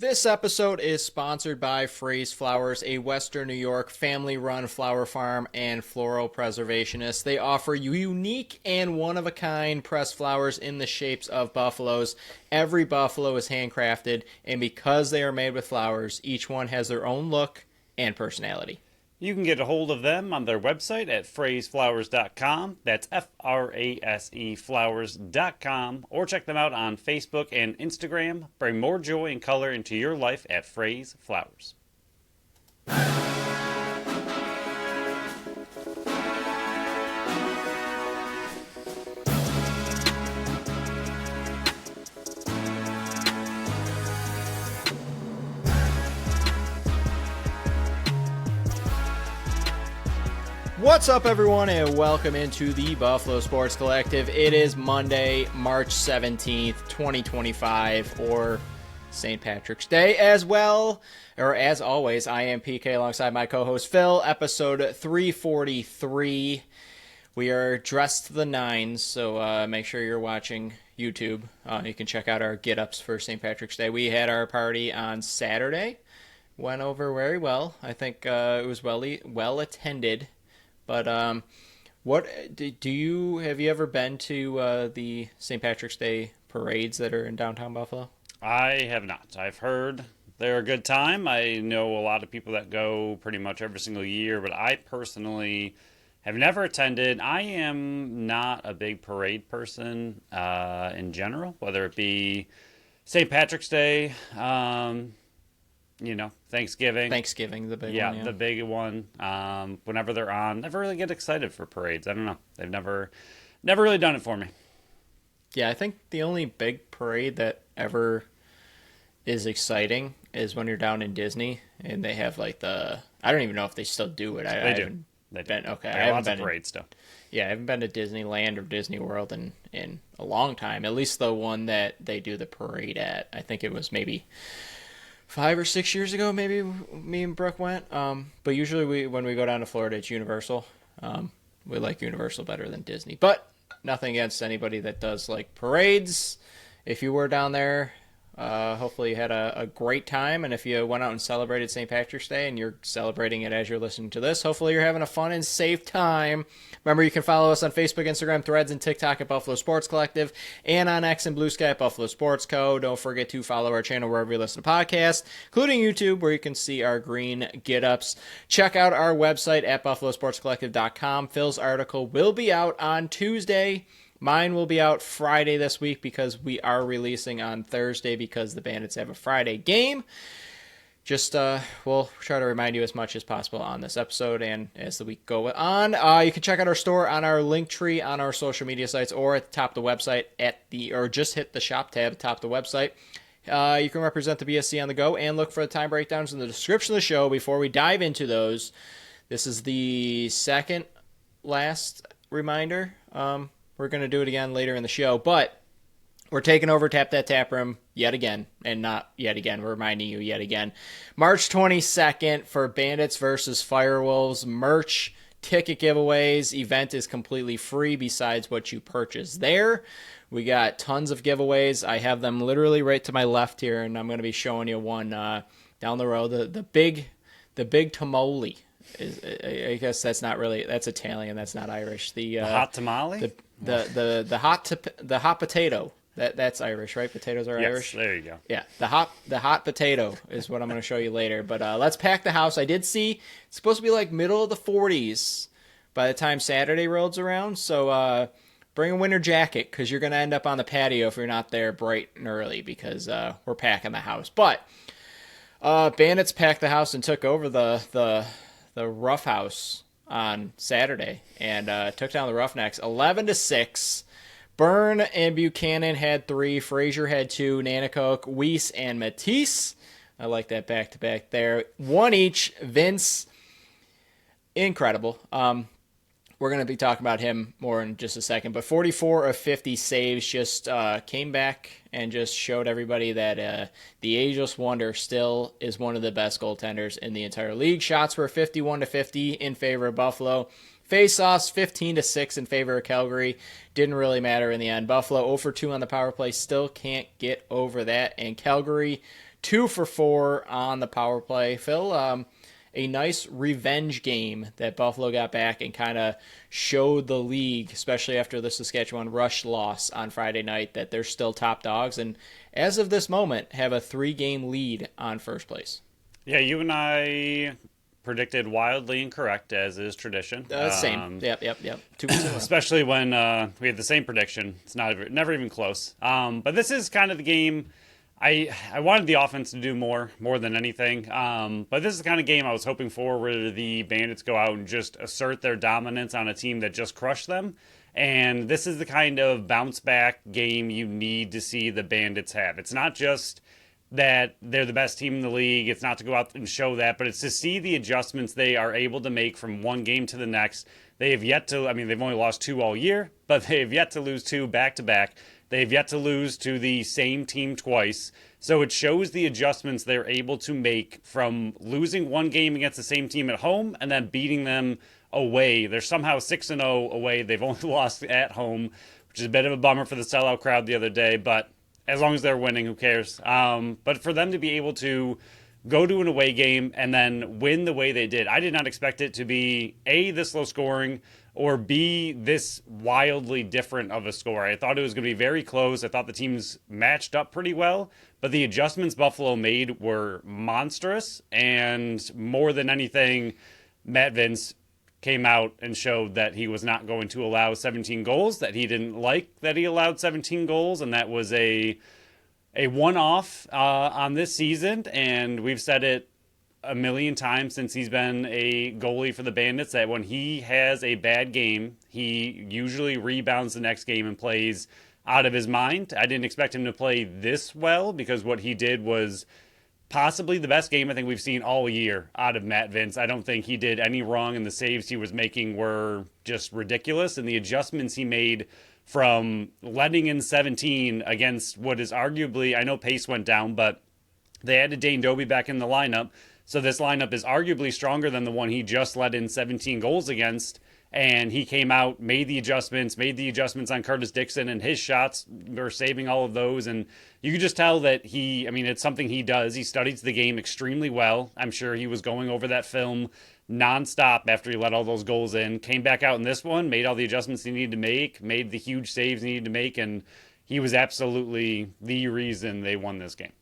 This episode is sponsored by Fraze Flowers, a Western New York family-run flower farm and floral preservationist. They offer unique and one-of-a-kind pressed flowers in the shapes of buffaloes. Every buffalo is handcrafted, and because they are made with flowers, each one has their own look and personality. You can get a hold of them on their website at phraseflowers.com. That's Frase flowers.com. Or check them out on Facebook and Instagram. Bring more joy and color into your life at Phrase Flowers. What's up, everyone, and welcome into the Buffalo Sports Collective. It is Monday, March 17th, 2025, or St. Patrick's Day as well. Or as always, I am PK alongside my co-host Phil, episode 343. We are dressed to the nines, so make sure you're watching YouTube. You can check out our get-ups for St. Patrick's Day. We had our party on Saturday. Went over very well. I think it was well attended. But what do you have you ever been to the St. Patrick's Day parades that are in downtown Buffalo? I have not. I've heard they're a good time. I know a lot of people that go pretty much every single year, but I personally have never attended. I am not a big parade person in general, whether it be St. Patrick's Day, Thanksgiving. Thanksgiving, the big one. Yeah, the big one. Whenever they're on, never really get excited for parades. I don't know. They've never really done it for me. Yeah, I think the only big parade that ever is exciting is when you're down in Disney and they have like I don't even know if they still do it. They do. They do. Okay, I haven't lots been of parades still. Yeah, I haven't been to Disneyland or Disney World in a long time. At least the one that they do the parade at. I think it was maybe 5 or 6 years ago, maybe me and Brooke went. But usually when we go down to Florida, it's Universal. We like Universal better than Disney. But nothing against anybody that does like parades. If you were down there, hopefully you had a great time. And if you went out and celebrated St. Patrick's Day and you're celebrating it as you're listening to this, hopefully you're having a fun and safe time. Remember, you can follow us on Facebook, Instagram, Threads, and TikTok at Buffalo Sports Collective, and on X and Blue Sky at Buffalo Sports Co. Don't forget to follow our channel wherever you listen to podcasts, including YouTube, where you can see our green get-ups. Check out our website at buffalosportscollective.com. Phil's article will be out on Tuesday. Mine will be out Friday this week because we are releasing on Thursday because the Bandits have a Friday game. Just, we'll try to remind you as much as possible on this episode and as the week goes on. You can check out our store on our link tree on our social media sites or at the top of the website or just hit the shop tab at the top of the website. You can represent the BSC on the go and look for the time breakdowns in the description of the show. Before we dive into those, this is the second last reminder. We're going to do it again later in the show, but we're taking over Tap That Tap Room yet again, and not yet again. We're reminding you yet again. March 22nd for Bandits versus Firewolves merch, ticket giveaways. Event is completely free besides what you purchase there. We got tons of giveaways. I have them literally right to my left here, and I'm going to be showing you one down the road. The big tamale. I guess that's Italian. That's not Irish. The hot tamale. The hot potato. That's Irish, right? Potatoes are Irish. There you go. Yeah, the hot potato is what I'm going to show you later. But let's pack the house. I did see it's supposed to be like middle of the 40s by the time Saturday rolls around. So bring a winter jacket because you're going to end up on the patio if you're not there bright and early because we're packing the house. But Bandits packed the house and took over the Rough House on Saturday and took down the Roughnecks 11-6. Byrne and Buchanan had 3. Frazier had 2. Nanacoke, Weiss, and Matisse. I like that back-to-back there. 1 each. Vince, incredible. We're going to be talking about him more in just a second. But 44 of 50 saves, just came back and just showed everybody that the ageless wonder still is one of the best goaltenders in the entire league. Shots were 51 to 50 in favor of Buffalo. Face-offs 15 to 6 in favor of Calgary. Didn't really matter in the end. Buffalo 0 for 2 on the power play. Still can't get over that. And Calgary 2 for 4 on the power play. Phil, a nice revenge game that Buffalo got back and kind of showed the league, especially after the Saskatchewan Rush loss on Friday night, that they're still top dogs and, as of this moment, have a 3-game lead on first place. Yeah, you and I predicted wildly incorrect, as is tradition. Same. Yep. 2 weeks in a row. Especially when we had the same prediction. It's never even close. But this is kind of the game. I wanted the offense to do more than anything. But this is the kind of game I was hoping for, where the Bandits go out and just assert their dominance on a team that just crushed them. And this is the kind of bounce back game you need to see the Bandits have. It's not just that they're the best team in the league. It's not to go out and show that, but it's to see the adjustments they are able to make from one game to the next. They have yet to, they've only lost 2 all year, but they have yet to lose 2 back-to-back. They have yet to lose to the same team twice. So it shows the adjustments they're able to make from losing one game against the same team at home and then beating them away. They're somehow 6-0 away. They've only lost at home, which is a bit of a bummer for the sellout crowd the other day, but as long as they're winning, who cares? But for them to be able to go to an away game and then win the way they did, I did not expect it to be A, this low scoring, or B, this wildly different of a score. I thought it was going to be very close. I thought the teams matched up pretty well, but the adjustments Buffalo made were monstrous, and more than anything, Matt Vince came out and showed that he was not going to allow 17 goals, that he didn't like that he allowed 17 goals, and that was a one-off on this season, and we've said it a million times since he's been a goalie for the Bandits, that when he has a bad game, he usually rebounds the next game and plays out of his mind. I didn't expect him to play this well, because what he did was possibly the best game I think we've seen all year out of Matt Vince. I don't think he did any wrong, and the saves he was making were just ridiculous. And the adjustments he made from letting in 17 against what is arguably, I know pace went down, but they added Dane Doby back in the lineup. So this lineup is arguably stronger than the one he just let in 17 goals against. And he came out, made the adjustments on Curtis Dixon, and his shots were saving all of those. And you could just tell that it's something he does. He studies the game extremely well. I'm sure he was going over that film nonstop after he let all those goals in. Came back out in this one, made all the adjustments he needed to make, made the huge saves he needed to make, and he was absolutely the reason they won this game.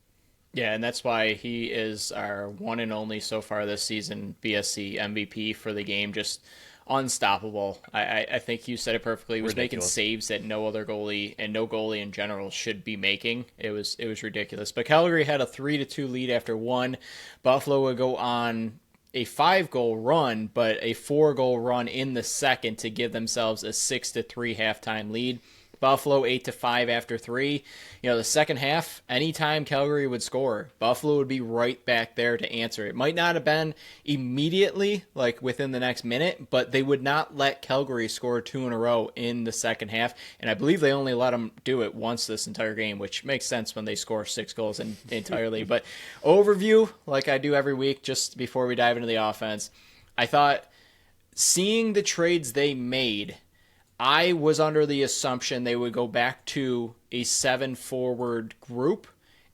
Yeah, and that's why he is our one and only so far this season BSC MVP for the game. Just unstoppable. I think you said it perfectly. He was making saves that no other goalie and no goalie in general should be making. It was ridiculous. But Calgary had a 3-2 lead after one. Buffalo would go on a 5-goal run, but a 4-goal run in the second to give themselves a 6-3 halftime lead. Buffalo 8-5 after 3. The second half, anytime Calgary would score, Buffalo would be right back there to answer. It might not have been immediately, like within the next minute, but they would not let Calgary score 2 in a row in the second half. And I believe they only let them do it once this entire game, which makes sense when they score 6 goals entirely. But overview, like I do every week, just before we dive into the offense, I thought seeing the trades they made, I was under the assumption they would go back to a 7-forward group,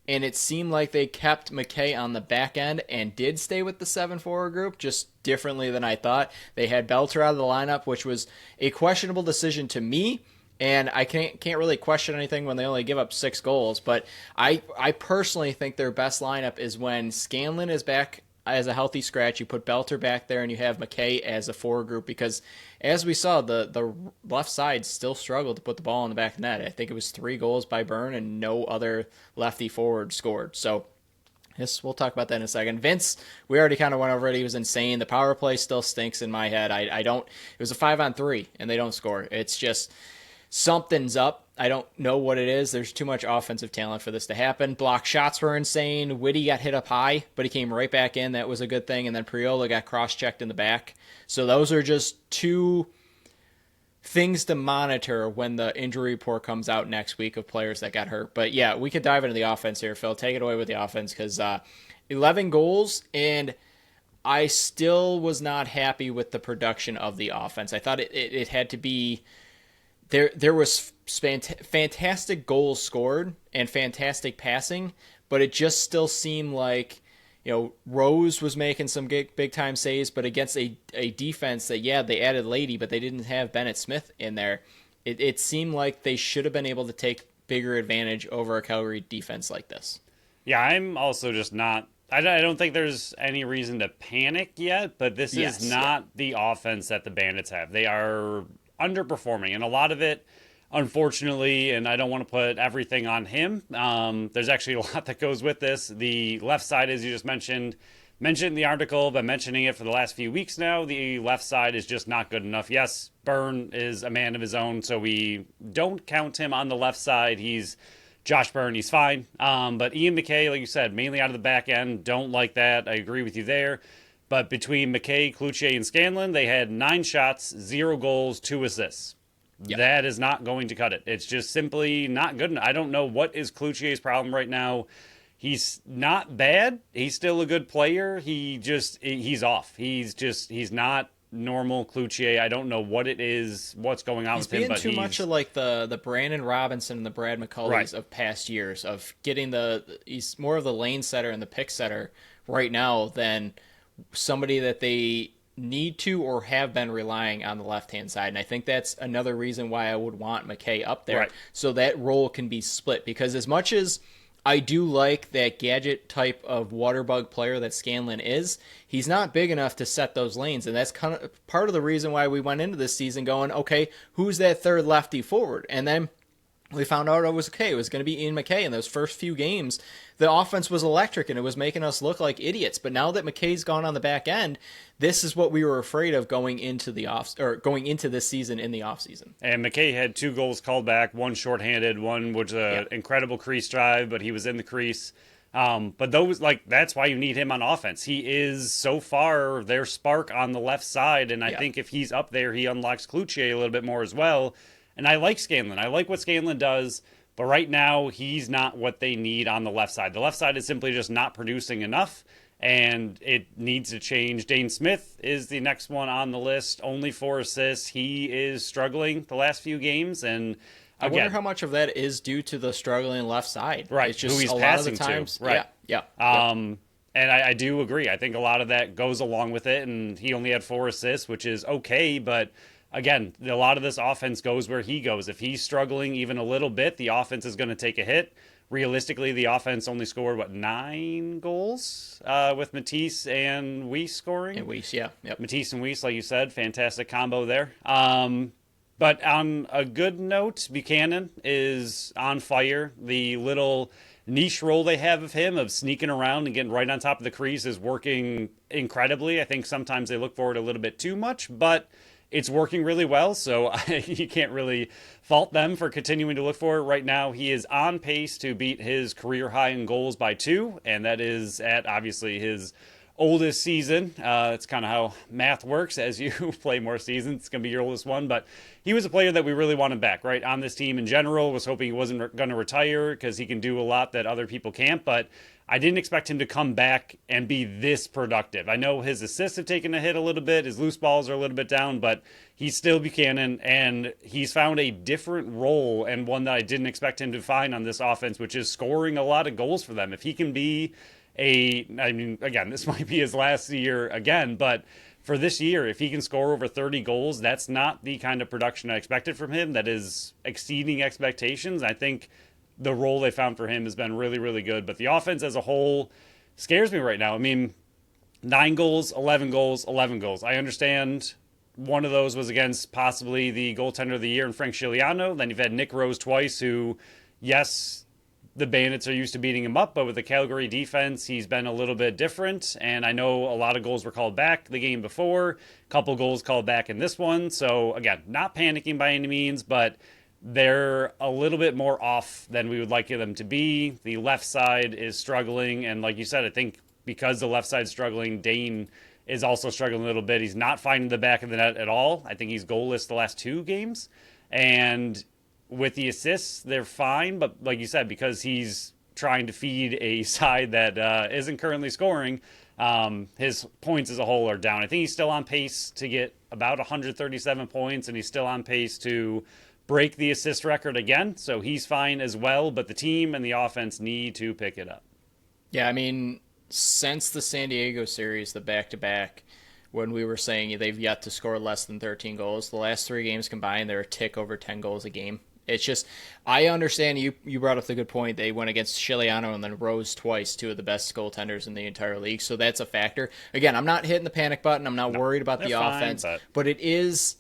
and it seemed like they kept McKay on the back end and did stay with the 7-forward group, just differently than I thought. They had Belter out of the lineup, which was a questionable decision to me, and I can't really question anything when they only give up 6 goals, but I personally think their best lineup is when Scanlon is back as a healthy scratch. You put Belter back there and you have McKay as a forward group, because as we saw, the left side still struggled to put the ball in the back of the net. I think it was 3 goals by Byrne and no other lefty forward scored. So yes, we'll talk about that in a second. Vince, we already kind of went over it. He was insane. The power play still stinks in my head. It was a 5-on-3 and they don't score. It's just something's up. I don't know what it is. There's too much offensive talent for this to happen. Block shots were insane. Whitty got hit up high, but he came right back in. That was a good thing. And then Priola got cross-checked in the back. So those are just 2 things to monitor when the injury report comes out next week of players that got hurt. But yeah, we could dive into the offense here, Phil. Take it away with the offense, because 11 goals, and I still was not happy with the production of the offense. I thought it had to be... There was fantastic goals scored and fantastic passing, but it just still seemed like, Rose was making some big time saves, but against a defense that, yeah, they added Lady, but they didn't have Bennett Smith in there. It seemed like they should have been able to take bigger advantage over a Calgary defense like this. Yeah, I'm also just not. I don't think there's any reason to panic yet, but this is Yes, yeah. not the offense that the Bandits have. They are underperforming, and a lot of it, unfortunately, and I don't want to put everything on him. There's actually a lot that goes with this. The left side, as you just mentioned in the article, been mentioning it for the last few weeks now. The left side is just not good enough. Yes, Byrne is a man of his own, so we don't count him on the left side. He's Josh Byrne, he's fine. But Ian McKay, like you said, mainly out of the back end. Don't like that. I agree with you there. But between McKay, Cloutier, and Scanlon, they had 9 shots, 0 goals, 2 assists. Yep. That is not going to cut it. It's just simply not good enough. I don't know what is Cloutier's problem right now. He's not bad. He's still a good player. He's off. He's not normal Cloutier. I don't know what it is, what's going on He's with him. But too much of like the Brandon Robinson and the Brad McCullers Right. of past years of getting he's more of the lane setter and the pick setter right now than somebody that they need to or have been relying on the left hand side. And I think that's another reason why I would want McKay up there, Right. so that role can be split. Because as much as I do like that gadget type of waterbug player that Scanlon is, he's not big enough to set those lanes. And that's kind of part of the reason why we went into this season going, okay, who's that third lefty forward? And then we found out it was okay. It was going to be Ian McKay. In those first few games, the offense was electric and it was making us look like idiots. But now that McKay's gone on the back end, this is what we were afraid of going into going into this season in the offseason. And McKay had 2 goals called back, one shorthanded, one was an incredible crease drive, but he was in the crease. But that's why you need him on offense. He is so far their spark on the left side, and I think if he's up there, he unlocks Cloutier a little bit more as well. And I like Scanlon. I like what Scanlon does, but right now he's not what they need on the left side. The left side is simply just not producing enough, and it needs to change. Dane Smith is the next one on the list, only 4 assists. He is struggling the last few games, and I wonder how much of that is due to the struggling left side. Right, It's just who he's a lot passing of the times, to. Right. Yeah. And I do agree. I think a lot of that goes along with it, and he only had 4 assists, which is okay, but again, a lot of this offense goes where he goes. If he's struggling even a little bit, the offense is going to take a hit. Realistically, the offense only scored, 9 goals with Matisse and Weiss scoring? And Weiss, yeah. Yep. Matisse and Weiss, like you said, fantastic combo there. But on a good note, Buchanan is on fire. The little niche role they have of him of sneaking around and getting right on top of the crease is working incredibly. I think sometimes they look for it a little bit too much, but it's working really well, so you can't really fault them for continuing to look for it. Right now, he is on pace to beat his career high in goals by 2, and that is at, obviously, his oldest season. It's kind of how math works. As you play more seasons, it's going to be your oldest one, but he was a player that we really wanted back, right, on this team in general. Was hoping he wasn't going to retire because he can do a lot that other people can't, but I didn't expect him to come back and be this productive. I know his assists have taken a hit a little bit. His loose balls are a little bit down, but he's still Buchanan, and he's found a different role and one that I didn't expect him to find on this offense, which is scoring a lot of goals for them. If he can be again, this might be his last year again, but for this year, if he can score over 30 goals, that's not the kind of production I expected from him. That is exceeding expectations. I think the role they found for him has been really, really good. But the offense as a whole scares me right now. I mean, 9 goals, 11 goals, 11 goals. I understand one of those was against possibly the goaltender of the year in Frank Scigliano. Then you've had Nick Rose twice, who, yes, the Bandits are used to beating him up, but with the Calgary defense, he's been a little bit different. And I know a lot of goals were called back the game before, a couple goals called back in this one. So, again, not panicking by any means, but they're a little bit more off than we would like them to be. The left side is struggling, and like you said, I think because the left side's struggling, Dane is also struggling a little bit. He's not finding the back of the net at all. I think he's goalless the last 2 games. And with the assists, they're fine, but like you said, because he's trying to feed a side that isn't currently scoring, his points as a whole are down. I think he's still on pace to get about 137 points, and he's still on pace to break the assist record again, so he's fine as well, but the team and the offense need to pick it up. Yeah, I mean, since the San Diego series, the back-to-back, when we were saying they've yet to score less than 13 goals, the last three games combined, they're a tick over 10 goals a game. It's just, I understand you brought up the good point. They went against Chiliano and then Rose twice, two of the best goaltenders in the entire league. So that's a factor. Again, I'm not hitting the panic button. I'm not No, worried about they're the fine, offense, but but it is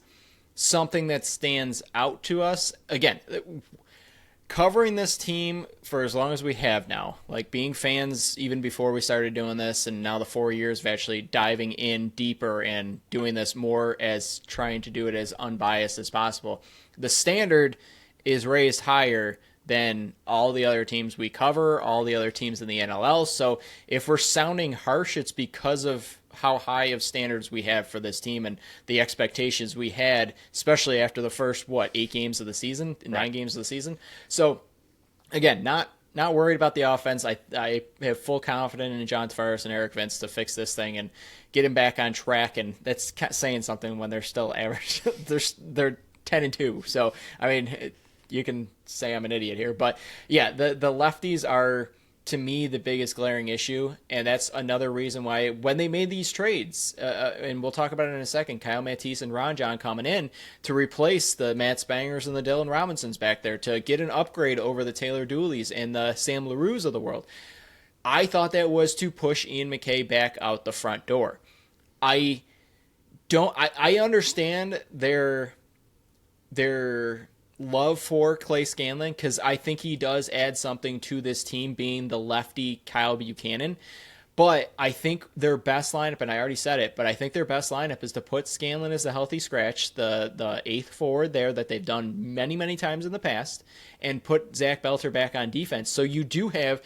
something that stands out to us. Again, covering this team for as long as we have now, like being fans even before we started doing this, and now the 4 years of actually diving in deeper and doing this more as trying to do it as unbiased as possible, the standard is raised higher than all the other teams we cover, all the other teams in the NLL. So if we're sounding harsh, it's because of how high of standards we have for this team and the expectations we had, especially after the first, 8 games of the season, 9 games of the season. So again, not worried about the offense. I have full confidence in John Tavares and Eric Vince to fix this thing and get him back on track. And that's saying something when they're still average. they're 10-2. So, I mean, you can say I'm an idiot here, but yeah, the lefties are, to me, the biggest glaring issue, and that's another reason why when they made these trades, and we'll talk about it in a second, Kyle Matisse and Ron John coming in to replace the Matt Spangers and the Dylan Robinsons back there to get an upgrade over the Taylor Dooleys and the Sam LaRue's of the world. I thought that was to push Ian McKay back out the front door. I understand their love for Clay Scanlon because I think he does add something to this team, being the lefty Kyle Buchanan. But I think their best lineup, and I already said it, but I think their best lineup is to put Scanlon as a healthy scratch, the eighth forward there that they've done many, many times in the past, and put Zach Belter back on defense. So you do have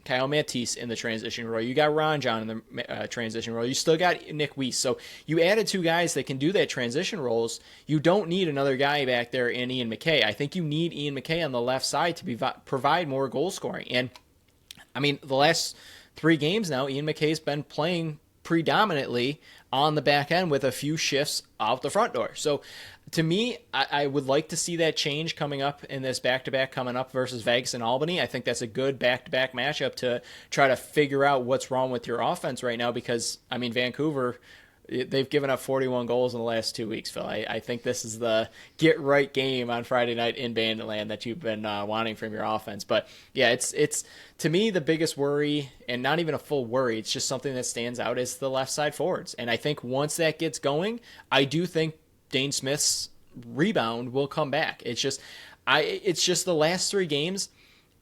Kyle Matisse in the transition role. You got Ron John in the transition role. You still got Nick Weiss. So you added two guys that can do that transition roles. You don't need another guy back there in Ian McKay. I think you need Ian McKay on the left side to provide more goal scoring. And, I mean, the last 3 games now, Ian McKay's been playing predominantly on the back end with a few shifts out the front door. So to me, I would like to see that change coming up in this back-to-back coming up versus Vegas and Albany. I think that's a good back-to-back matchup to try to figure out what's wrong with your offense right now because, I mean, Vancouver, they've given up 41 goals in the last 2 weeks, Phil. I think this is the get-right game on Friday night in Banditland that you've been wanting from your offense. But, yeah, it's to me the biggest worry, and not even a full worry, it's just something that stands out is the left side forwards. And I think once that gets going, I do think Dane Smith's rebound will come back. It's just the last 3 games,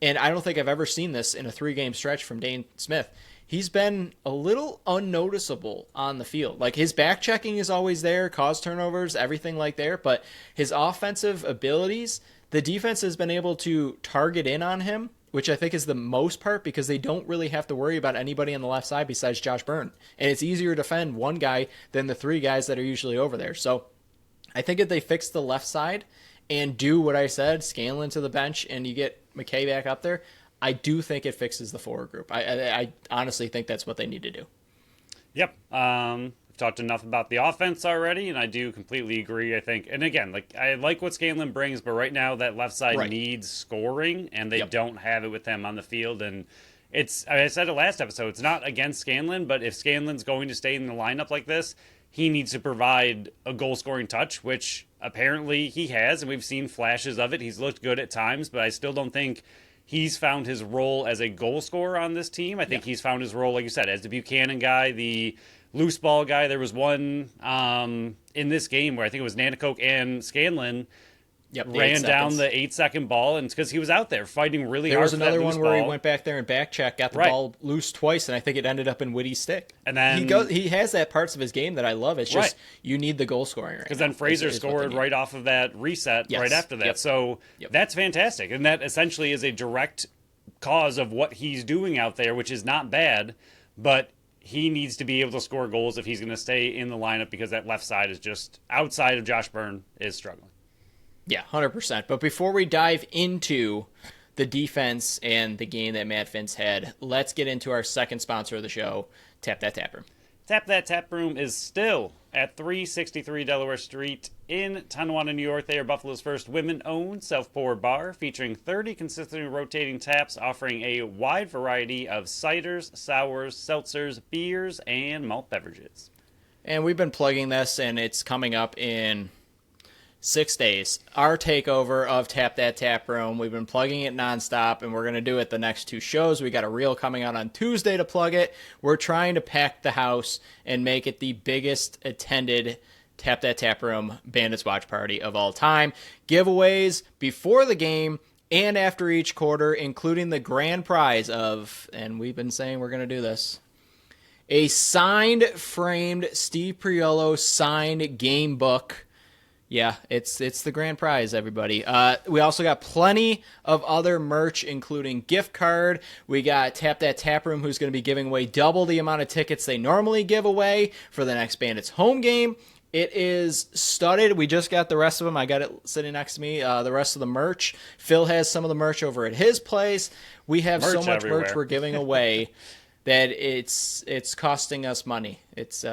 and I don't think I've ever seen this in a 3-game stretch from Dane Smith. He's been a little unnoticeable on the field. Like, his back checking is always there, cause turnovers, everything like there, but his offensive abilities, the defense has been able to target in on him, which I think is the most part because they don't really have to worry about anybody on the left side besides Josh Byrne. And it's easier to defend one guy than the 3 guys that are usually over there. So I think if they fix the left side and do what I said, Scanlon to the bench, and you get McKay back up there, I do think it fixes the forward group. I honestly think that's what they need to do. Yep. We've talked enough about the offense already, and I do completely agree, I think. And again, I like what Scanlon brings, but right now that left side needs scoring, and they don't have it with them on the field. And I said it last episode, it's not against Scanlon, but if Scanlon's going to stay in the lineup like this, he needs to provide a goal-scoring touch, which apparently he has, and we've seen flashes of it. He's looked good at times, but I still don't think he's found his role as a goal scorer on this team. I think he's found his role, like you said, as the Buchanan guy, the loose ball guy. There was one in this game where I think it was Nanticoke and Scanlon ran down the 8-second ball, and it's because he was out there fighting really hard. There was for that another loose one where ball. he went back there and back check, got the ball loose twice, and I think it ended up in Whitty's stick. And then he has that parts of his game that I love. It's just you need the goal scoring because then Fraser scored right off of that reset right after that. So that's fantastic, and that essentially is a direct cause of what he's doing out there, which is not bad, but he needs to be able to score goals if he's going to stay in the lineup because that left side is just outside of Josh Byrne is struggling. Yeah, 100%. But before we dive into the defense and the game that Matt Vince had, let's get into our second sponsor of the show, Tap That Tapper. Tap That Tap Room is still at 363 Delaware Street in Tonawanda, New York. They are Buffalo's first women-owned self-poured bar, featuring 30 consistently rotating taps, offering a wide variety of ciders, sours, seltzers, beers, and malt beverages. And we've been plugging this, and it's coming up in 6 days. Our takeover of Tap That Tap Room. We've been plugging it nonstop, and we're going to do it the next 2 shows. We got a reel coming out on Tuesday to plug it. We're trying to pack the house and make it the biggest attended Tap That Tap Room Bandits watch party of all time. Giveaways before the game and after each quarter, including the grand prize of, and we've been saying we're going to do this, a signed, framed Steve Priolo signed game book. Yeah, it's the grand prize, everybody. We also got plenty of other merch, including gift card. We got Tap That Tap Room, who's going to be giving away double the amount of tickets they normally give away for the next Bandits home game. It is studded. We just got the rest of them. I got it sitting next to me. The rest of the merch. Phil has some of the merch over at his place. We have so much everywhere. merch we're giving away that it's costing us money. It's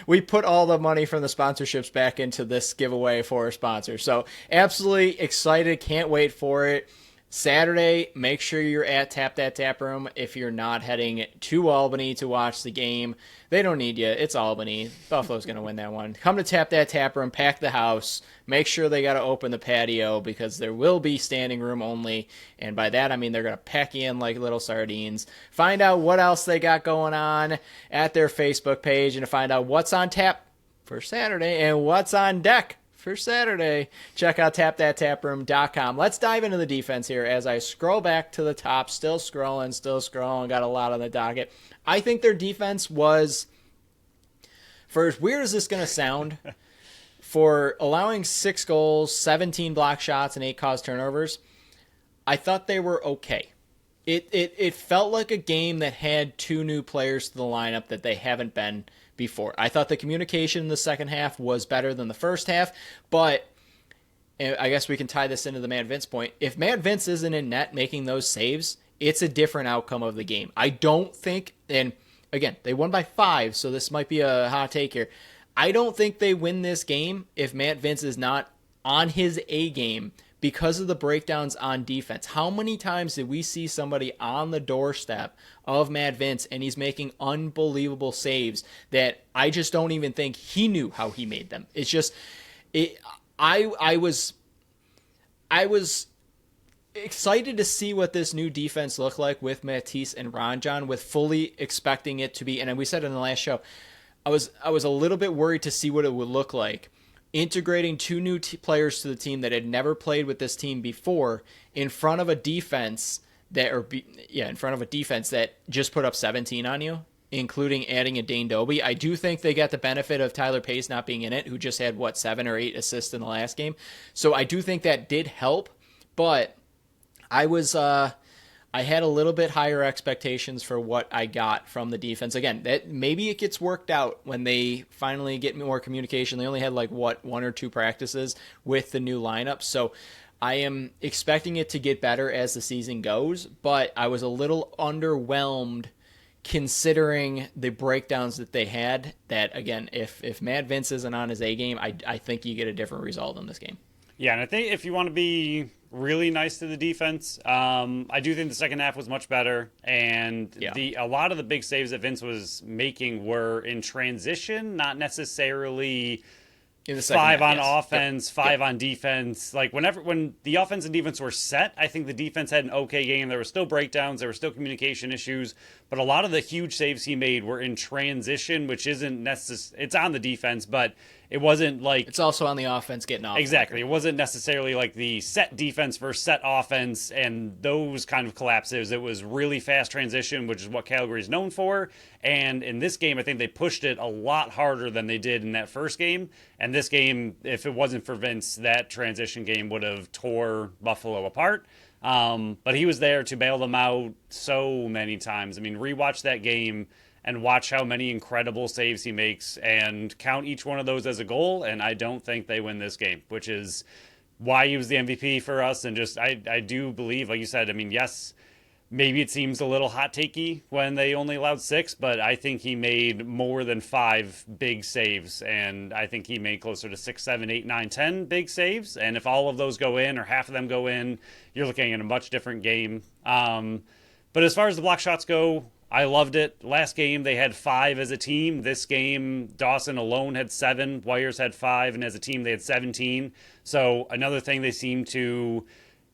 we put all the money from the sponsorships back into this giveaway for our sponsors. So absolutely excited, can't wait for it. Saturday, make sure you're at Tap That Tap Room. If you're not heading to Albany to watch the game, they don't need you. It's Albany. Buffalo's going to win that one. Come to Tap That Tap Room, pack the house. Make sure they got to open the patio because there will be standing room only. And by that, I mean they're going to pack you in like little sardines. Find out what else they got going on at their Facebook page and to find out what's on tap for Saturday and what's on deck for Saturday. Check out tapthattaproom.com. Let's dive into the defense here as I scroll back to the top. Still scrolling. Got a lot on the docket. I think their defense was, for as weird as this is going to sound, for allowing 6 goals, 17 block shots, and 8 caused turnovers, I thought they were okay. It felt like a game that had 2 new players to the lineup that they haven't been before. I thought the communication in the second half was better than the first half, but I guess we can tie this into the Matt Vince point. If Matt Vince isn't in net making those saves, it's a different outcome of the game. I don't think, and again, they won by 5, so this might be a hot take here. I don't think they win this game if Matt Vince is not on his A game because of the breakdowns on defense. How many times did we see somebody on the doorstep of Matt Vince and he's making unbelievable saves that I just don't even think he knew how he made them? It's just, I was excited to see what this new defense looked like with Matisse and Ranjan, with fully expecting it to be, and we said in the last show, I was a little bit worried to see what it would look like integrating 2 new players to the team that had never played with this team before in front of a defense that just put up 17 on you, including adding a Dane Doby. I do think they got the benefit of Tyler Pace not being in it, who just had 7 or 8 assists in the last game. So I do think that did help, but I had a little bit higher expectations for what I got from the defense. Again, that maybe it gets worked out when they finally get more communication. They only had 1 or 2 practices with the new lineup. So I am expecting it to get better as the season goes, but I was a little underwhelmed considering the breakdowns that they had. That, again, if Matt Vince isn't on his A game, I think you get a different result in this game. Yeah, and I think if you want to be really nice to the defense, I do think the second half was much better, and a lot of the big saves that Vince was making were in transition, not necessarily in the second 5 half, on yes. offense, 5 on defense. Like when the offense and defense were set, I think the defense had an okay game. There were still breakdowns, there were still communication issues, but a lot of the huge saves he made were in transition, which isn't necessarily, it's on the defense, but it wasn't like... It's also on the offense getting off. Exactly. It wasn't necessarily like the set defense versus set offense and those kind of collapses. It was really fast transition, which is what Calgary is known for. And in this game, I think they pushed it a lot harder than they did in that first game. And this game, if it wasn't for Vince, that transition game would have tore Buffalo apart. But he was there to bail them out so many times. I mean, rewatch that game and watch how many incredible saves he makes and count each one of those as a goal. And I don't think they win this game, which is why he was the MVP for us. And just, I do believe, like you said, I mean, yes, maybe it seems a little hot takey when they only allowed 6, but I think he made more than 5 big saves, and I think he made closer to 6, 7, 8, 9, 10 big saves. And if all of those go in or half of them go in, you're looking at a much different game. But as far as the block shots go, I loved it. Last game, they had 5 as a team. This game, Dawson alone had 7. Wires had 5. And as a team, they had 17. So another thing they seem to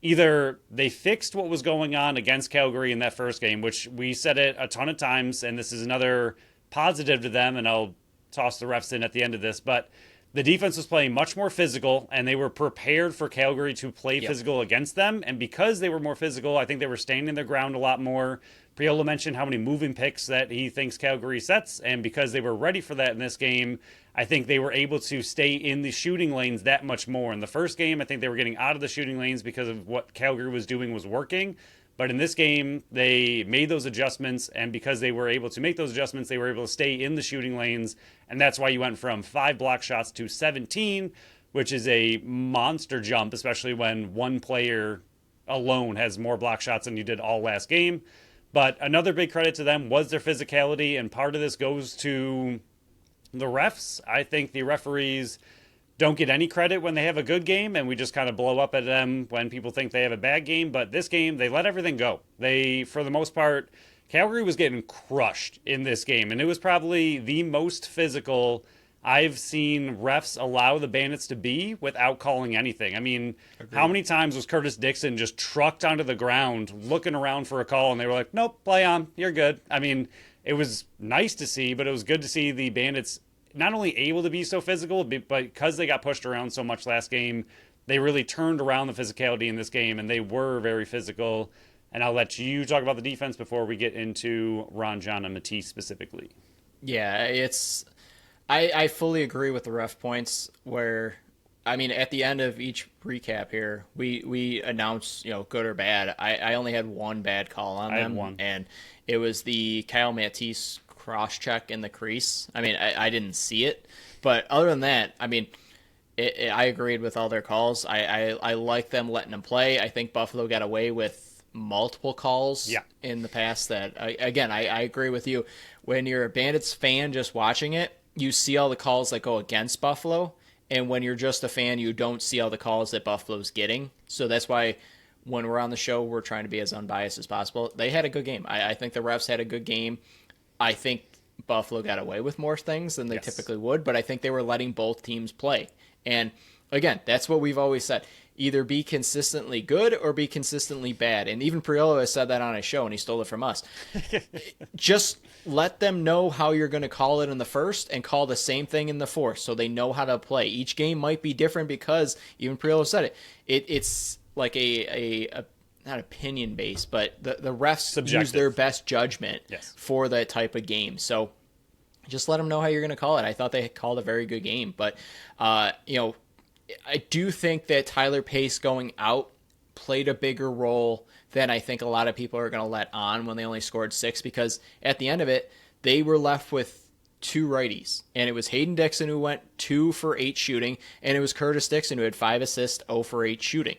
either they fixed what was going on against Calgary in that first game, which we said it a ton of times. And this is another positive to them. And I'll toss the refs in at the end of this. But the defense was playing much more physical, and they were prepared for Calgary to play physical against them. And because they were more physical, I think they were standing their ground a lot more. Priola mentioned how many moving picks that he thinks Calgary sets, and because they were ready for that in this game, I think they were able to stay in the shooting lanes that much more. In the first game, I think they were getting out of the shooting lanes because of what Calgary was doing was working. But in this game, they made those adjustments, and because they were able to make those adjustments, they were able to stay in the shooting lanes, and that's why you went from 5 block shots to 17, which is a monster jump, especially when one player alone has more block shots than you did all last game. But another big credit to them was their physicality, and part of this goes to the refs. I think the referees don't get any credit when they have a good game, and we just kind of blow up at them when people think they have a bad game. But this game, they let everything go. They, for the most part, Calgary was getting crushed in this game, and it was probably the most physical I've seen refs allow the Bandits to be without calling anything. I mean, Agreed. how many times was Curtis Dixon just trucked onto the ground looking around for a call, and they were like, nope, play on, you're good. I mean, it was nice to see, but it was good to see the Bandits not only able to be so physical, but because they got pushed around so much last game, they really turned around the physicality in this game, and they were very physical. And I'll let you talk about the defense before we get into Ron, John, and Matisse specifically. Yeah, I fully agree with the ref points where, I mean, at the end of each recap here, we announce, good or bad. I only had one bad call on them. I had one. And it was the Kyle Matisse cross-check in the crease. I mean, I didn't see it. But other than that, I mean, I agreed with all their calls. I like them letting them play. I think Buffalo got away with multiple calls in the past that, again, I agree with you. When you're a Bandits fan just watching it, you see all the calls that go against Buffalo. And when you're just a fan, you don't see all the calls that Buffalo's getting. So that's why when we're on the show, we're trying to be as unbiased as possible. They had a good game. I think the refs had a good game. I think Buffalo got away with more things than they typically would, but I think they were letting both teams play. And again, that's what we've always said. Either be consistently good or be consistently bad. And even Priolo has said that on his show, and he stole it from us. Just let them know how you're going to call it in the first and call the same thing in the fourth so they know how to play. Each game might be different because, even Priolo said it, it's like a not opinion based, but the refs Subjective. use their best judgment for that type of game. So just let them know how you're going to call it. I thought they called a very good game, but I do think that Tyler Pace going out played a bigger role than I think a lot of people are going to let on when they only scored 6, because at the end of it, they were left with 2 righties, and it was Hayden Dixon who went 2 for 8 shooting, and it was Curtis Dixon who had 5 assists, 0 for 8 shooting.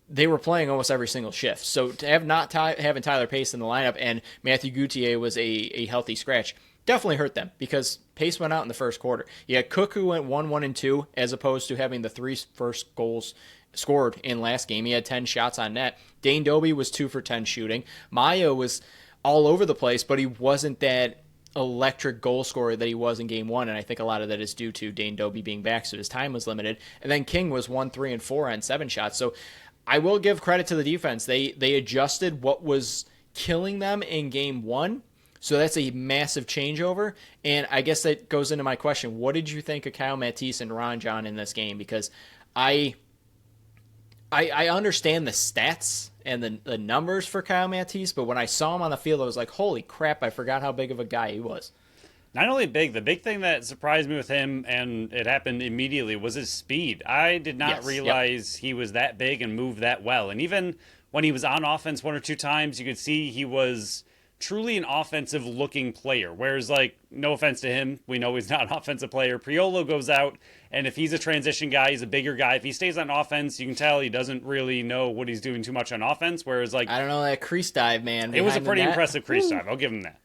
They were playing almost every single shift. So to have not having Tyler Pace in the lineup and Matthew Gauthier was a healthy scratch definitely hurt them because Pace went out in the first quarter. You had Cook who went 1, 1, and 2 as opposed to having the 3 first goals scored in last game. He had 10 shots on net. Dane Doby was 2 for 10 shooting. Mayo was all over the place, but he wasn't that electric goal scorer that he was in game 1, and I think a lot of that is due to Dane Doby being back, so his time was limited. And then King was 1, 3, and 4 on 7 shots. So I will give credit to the defense. They adjusted what was killing them in game 1. So that's a massive changeover. And I guess that goes into my question. What did you think of Kyle Matisse and Ron John in this game? Because I understand the stats and the numbers for Kyle Matisse, but when I saw him on the field, I was like, holy crap, I forgot how big of a guy he was. Not only big, the big thing that surprised me with him, and it happened immediately, was his speed. I did not realize he was that big and moved that well. And even when he was on offense 1 or 2 times, you could see he was truly an offensive looking player. Whereas, like, no offense to him, we know he's not an offensive player. Priolo goes out, and if he's a transition guy, he's a bigger guy. If he stays on offense, you can tell he doesn't really know what he's doing too much on offense. Whereas, like, I don't know, that crease dive, man. it was a behind the pretty net. impressive crease dive. I'll give him that.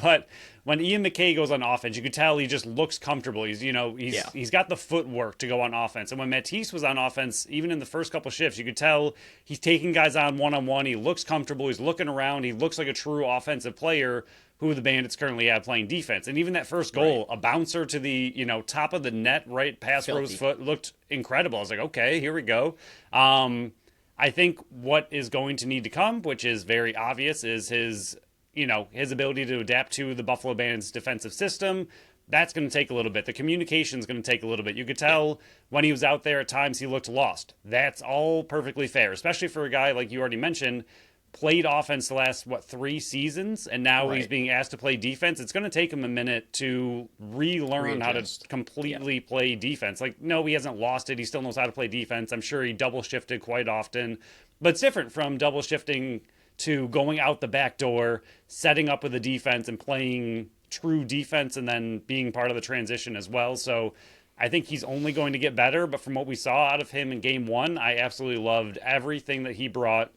But when Ian McKay goes on offense, you could tell he just looks comfortable. He's got the footwork to go on offense. And when Matisse was on offense, even in the first couple shifts, you could tell he's taking guys on one-on-one. He looks comfortable. He's looking around. He looks like a true offensive player who the Bandits currently have playing defense. And even that first goal, a bouncer to the top of the net right past Rowe's foot, looked incredible. I was like, okay, here we go. I think what is going to need to come, which is very obvious, is his ability to adapt to the Buffalo Bandits defensive system. That's going to take a little bit. The communication is going to take a little bit. You could tell when he was out there at times he looked lost. That's all perfectly fair, especially for a guy like you already mentioned, played offense the last, 3 seasons, and now he's being asked to play defense. It's going to take him a minute to relearn how to completely play defense. Like, no, he hasn't lost it. He still knows how to play defense. I'm sure he double shifted quite often, but it's different from double shifting to going out the back door, setting up with a defense and playing true defense and then being part of the transition as well. So I think he's only going to get better, but from what we saw out of him in game 1, I absolutely loved everything that he brought.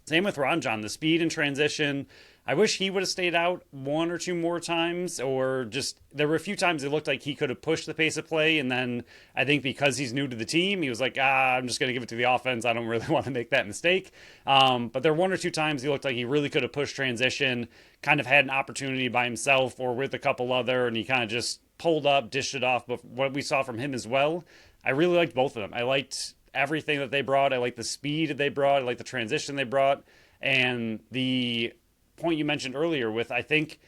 Same with Ranjan, the speed and transition. I wish he would have stayed out 1 or 2 more times, or just there were a few times it looked like he could have pushed the pace of play, and then I think because he's new to the team, he was like, I'm just going to give it to the offense. I don't really want to make that mistake. But there were 1 or 2 times he looked like he really could have pushed transition, kind of had an opportunity by himself or with a couple other, and he kind of just pulled up, dished it off. But what we saw from him as well, I really liked both of them. I liked everything that they brought. I liked the speed they brought. I liked the transition they brought. And the point you mentioned earlier with, I think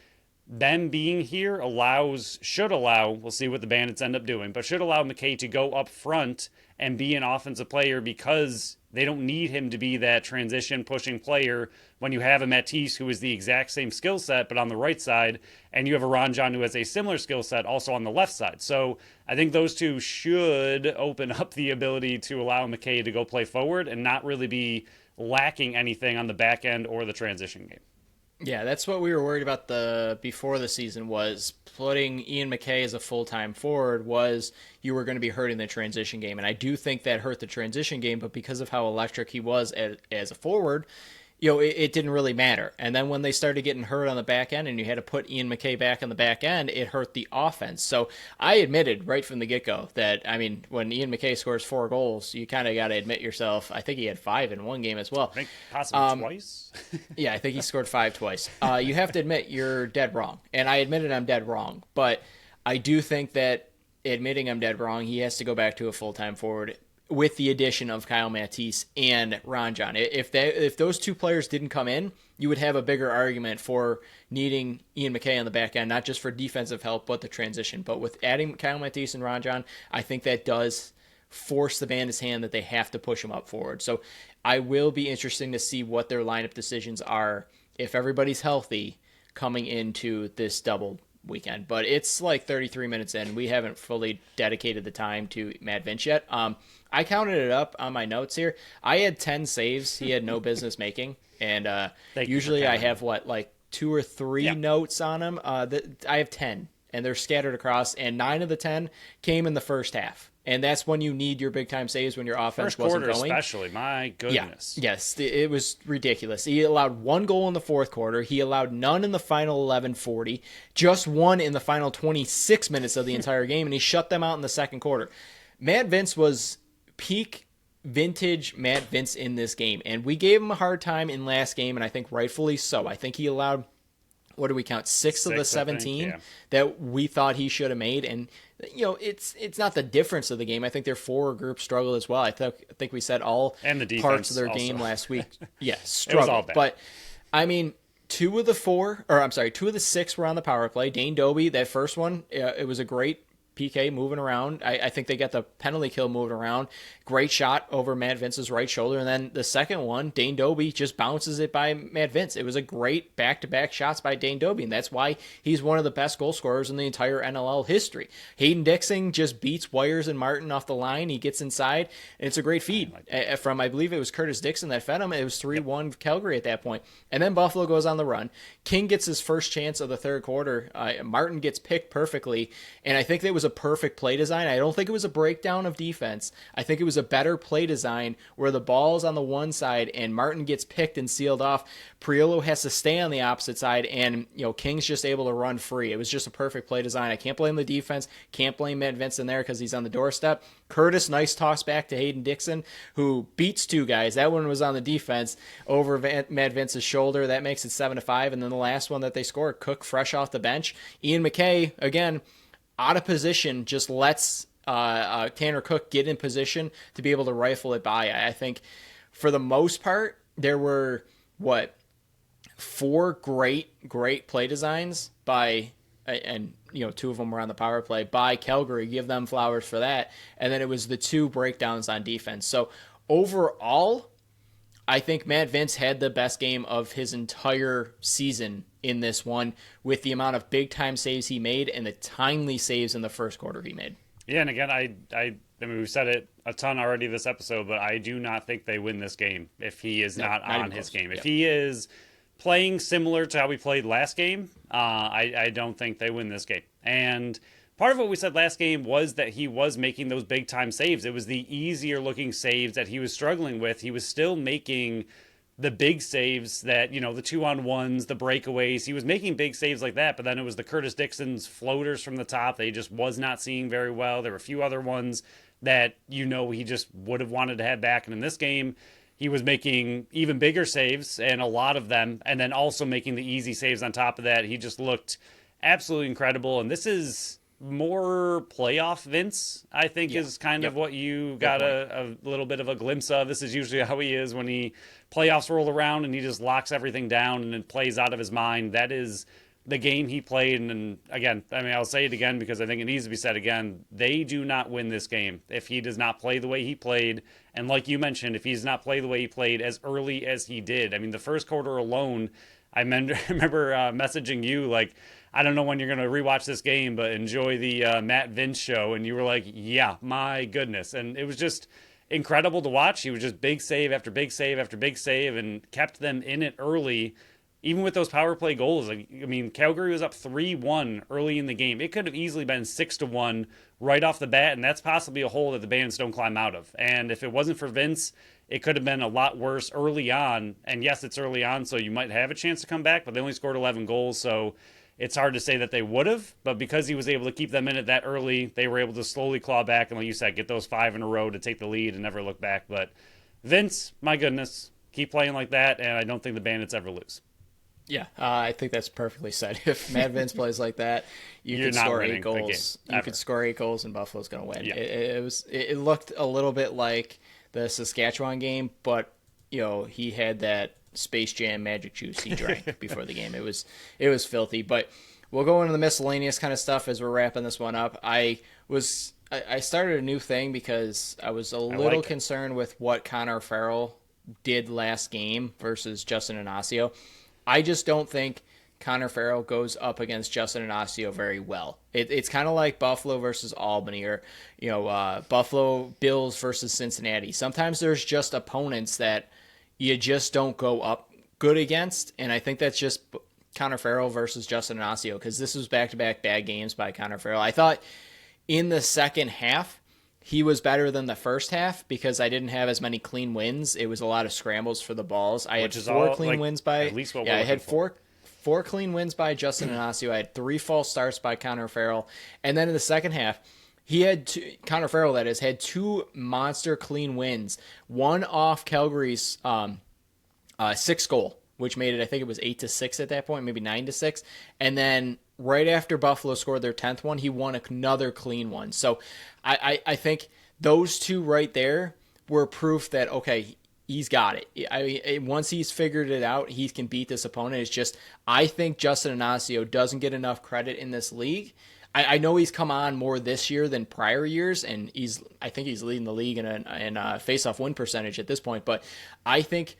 them being here should allow, we'll see what the Bandits end up doing, but should allow McKay to go up front and be an offensive player, because they don't need him to be that transition pushing player when you have a Matisse who is the exact same skill set but on the right side, and you have a Ranjan who has a similar skill set also on the left side. So I think those two should open up the ability to allow McKay to go play forward and not really be lacking anything on the back end or the transition game. Yeah, that's what we were worried about before the season, was putting Ian McKay as a full-time forward, was you were going to be hurting the transition game. And I do think that hurt the transition game, but because of how electric he was as a forward, it didn't really matter. And then when they started getting hurt on the back end and you had to put Ian McKay back on the back end, it hurt the offense. So I admitted right from the get-go that, when Ian McKay scores 4 goals, you kind of got to admit yourself. I think he had 5 in one game as well. I think possibly twice. Yeah, I think he scored 5 twice. You have to admit you're dead wrong. And I admitted I'm dead wrong. But I do think that admitting I'm dead wrong, he has to go back to a full-time forward with the addition of Kyle Matisse and Ranjan. If those 2 players didn't come in, you would have a bigger argument for needing Ian McKay on the back end, not just for defensive help, but the transition. But with adding Kyle Matisse and Ranjan, I think that does force the Bandits' hand that they have to push him up forward. So I will be interesting to see what their lineup decisions are if everybody's healthy coming into this double weekend. But it's like 33 minutes in. We haven't fully dedicated the time to Matt Vince yet. I counted it up on my notes here. I had 10 saves he had no business making. And usually I have, 2 or 3 notes on him. I have 10, and they're scattered across. And 9 of the 10 came in the first half. And that's when you need your big-time saves, when your offense first wasn't quarter going. especially, my goodness. Yeah. Yes, it was ridiculous. He allowed 1 goal in the fourth quarter. He allowed none in the final 11:40, just 1 in the final 26 minutes of the entire game, and he shut them out in the second quarter. Matt Vince was peak vintage Matt Vince in this game, and we gave him a hard time in last game, and I think rightfully so. I think he allowed, what do we count, 6 of the 17 that we thought he should have made, and it's not the difference of the game. I think their forward group struggled as well. I think we said all and the parts of their also. game last week. Yeah, It struggled. was all bad. But 2 of the 6 were on the power play. Dane Doby, that first one, it was a great PK moving around. I think they got the penalty kill moving around. Great shot over Matt Vince's right shoulder. And then the second one, Dane Dobie just bounces it by Matt Vince. It was a great back-to-back shots by Dane Dobie, and that's why he's one of the best goal scorers in the entire NLL history. Hayden Dixon just beats Wires and Martin off the line. He gets inside, and it's a great feed from, I believe it was Curtis Dixon that fed him. It was 3-1 Calgary at that point. And then Buffalo goes on the run. King gets his first chance of the third quarter. Martin gets picked perfectly, and I think that was a perfect play design. I don't think it was a breakdown of defense. I think it was a better play design where the ball's on the one side and Martin gets picked and sealed off. Priolo has to stay on the opposite side, and King's just able to run free. It was just a perfect play design. I can't blame the defense. Can't blame Matt Vince in there because he's on the doorstep. Curtis, nice toss back to Hayden Dixon, who beats two guys. That one was on the defense over Matt Vince's shoulder. That makes it 7-5. And then the last one that they scored, Cook fresh off the bench. Ian McKay, again, out of position, just lets Tanner Cook get in position to be able to rifle it by. I think for the most part, there were, four great play designs by, and two of them were on the power play, by Calgary. Give them flowers for that. And then it was the two breakdowns on defense. So overall, I think Matt Vince had the best game of his entire season in this one, with the amount of big-time saves he made and the timely saves in the first quarter he made. Yeah, and again, I mean, we've said it a ton already this episode, but I do not think they win this game if he is not on his game. If he is playing similar to how we played last game, I don't think they win this game. And part of what we said last game was that he was making those big-time saves. It was the easier-looking saves that he was struggling with. He was still making the big saves that, the 2-on-1s, the breakaways. He was making big saves like that, but then it was the Curtis Dixon's floaters from the top that he just was not seeing very well. There were a few other ones that, he just would have wanted to have back. And in this game, he was making even bigger saves, and a lot of them, and then also making the easy saves on top of that. He just looked absolutely incredible. And this is more playoff Vince, I think, is kind of what you got a little bit of a glimpse of. This is usually how he is when he playoffs roll around and he just locks everything down and then plays out of his mind. That is the game he played. And again, I'll say it again because I think it needs to be said again. They do not win this game if he does not play the way he played. And like you mentioned, if he does not play the way he played as early as he did. The first quarter alone, I remember messaging you like, I don't know when you're going to rewatch this game, but enjoy the Matt Vince show. And you were like, yeah, my goodness. And it was just incredible to watch. He was just big save after big save after big save and kept them in it early, even with those power play goals. Calgary was up 3-1 early in the game. It could have easily been 6-1 right off the bat, and that's possibly a hole that the Bandits don't climb out of. And if it wasn't for Vince, it could have been a lot worse early on. And yes, it's early on, so you might have a chance to come back, but they only scored 11 goals, so it's hard to say that they would have, but because he was able to keep them in it that early, they were able to slowly claw back and, like you said, get those 5 in a row to take the lead and never look back. But Vince, my goodness, keep playing like that, and I don't think the Bandits ever lose. Yeah, I think that's perfectly said. If Matt Vince plays like that, you could score 8 goals. You could score 8 goals, and Buffalo's going to win. Yeah. It looked a little bit like the Saskatchewan game, but he had that Space Jam magic juice he drank before the game. It was filthy. But we'll go into the miscellaneous kind of stuff as we're wrapping this one up. I started a new thing because I was a little concerned with what Connor Farrell did last game versus Justin Inacio. I just don't think Connor Farrell goes up against Justin Inacio very well. It's kind of like Buffalo versus Albany, or Buffalo Bills versus Cincinnati. Sometimes there's just opponents that you just don't go up good against, and I think that's just Connor Farrell versus Justin Inacio, because this was back-to-back bad games by Connor Farrell. I thought in the second half, he was better than the first half because I didn't have as many clean wins. It was a lot of scrambles for the balls. I had 4 clean wins by... At least what I had four clean wins by Justin Inacio. I had 3 false starts by Connor Farrell. And then in the second half, Connor Farrell, that is, had 2 monster clean wins. One off Calgary's 6th goal, which made it, I think it was 8-6 at that point, maybe 9-6. And then right after Buffalo scored their 10th one, he won another clean one. So I think those 2 right there were proof that, okay, he's got it. I mean, once he's figured it out, he can beat this opponent. It's just, I think Justin Inacio doesn't get enough credit in this league. I know he's come on more this year than prior years, and I think he's leading the league in face-off win percentage at this point. But I think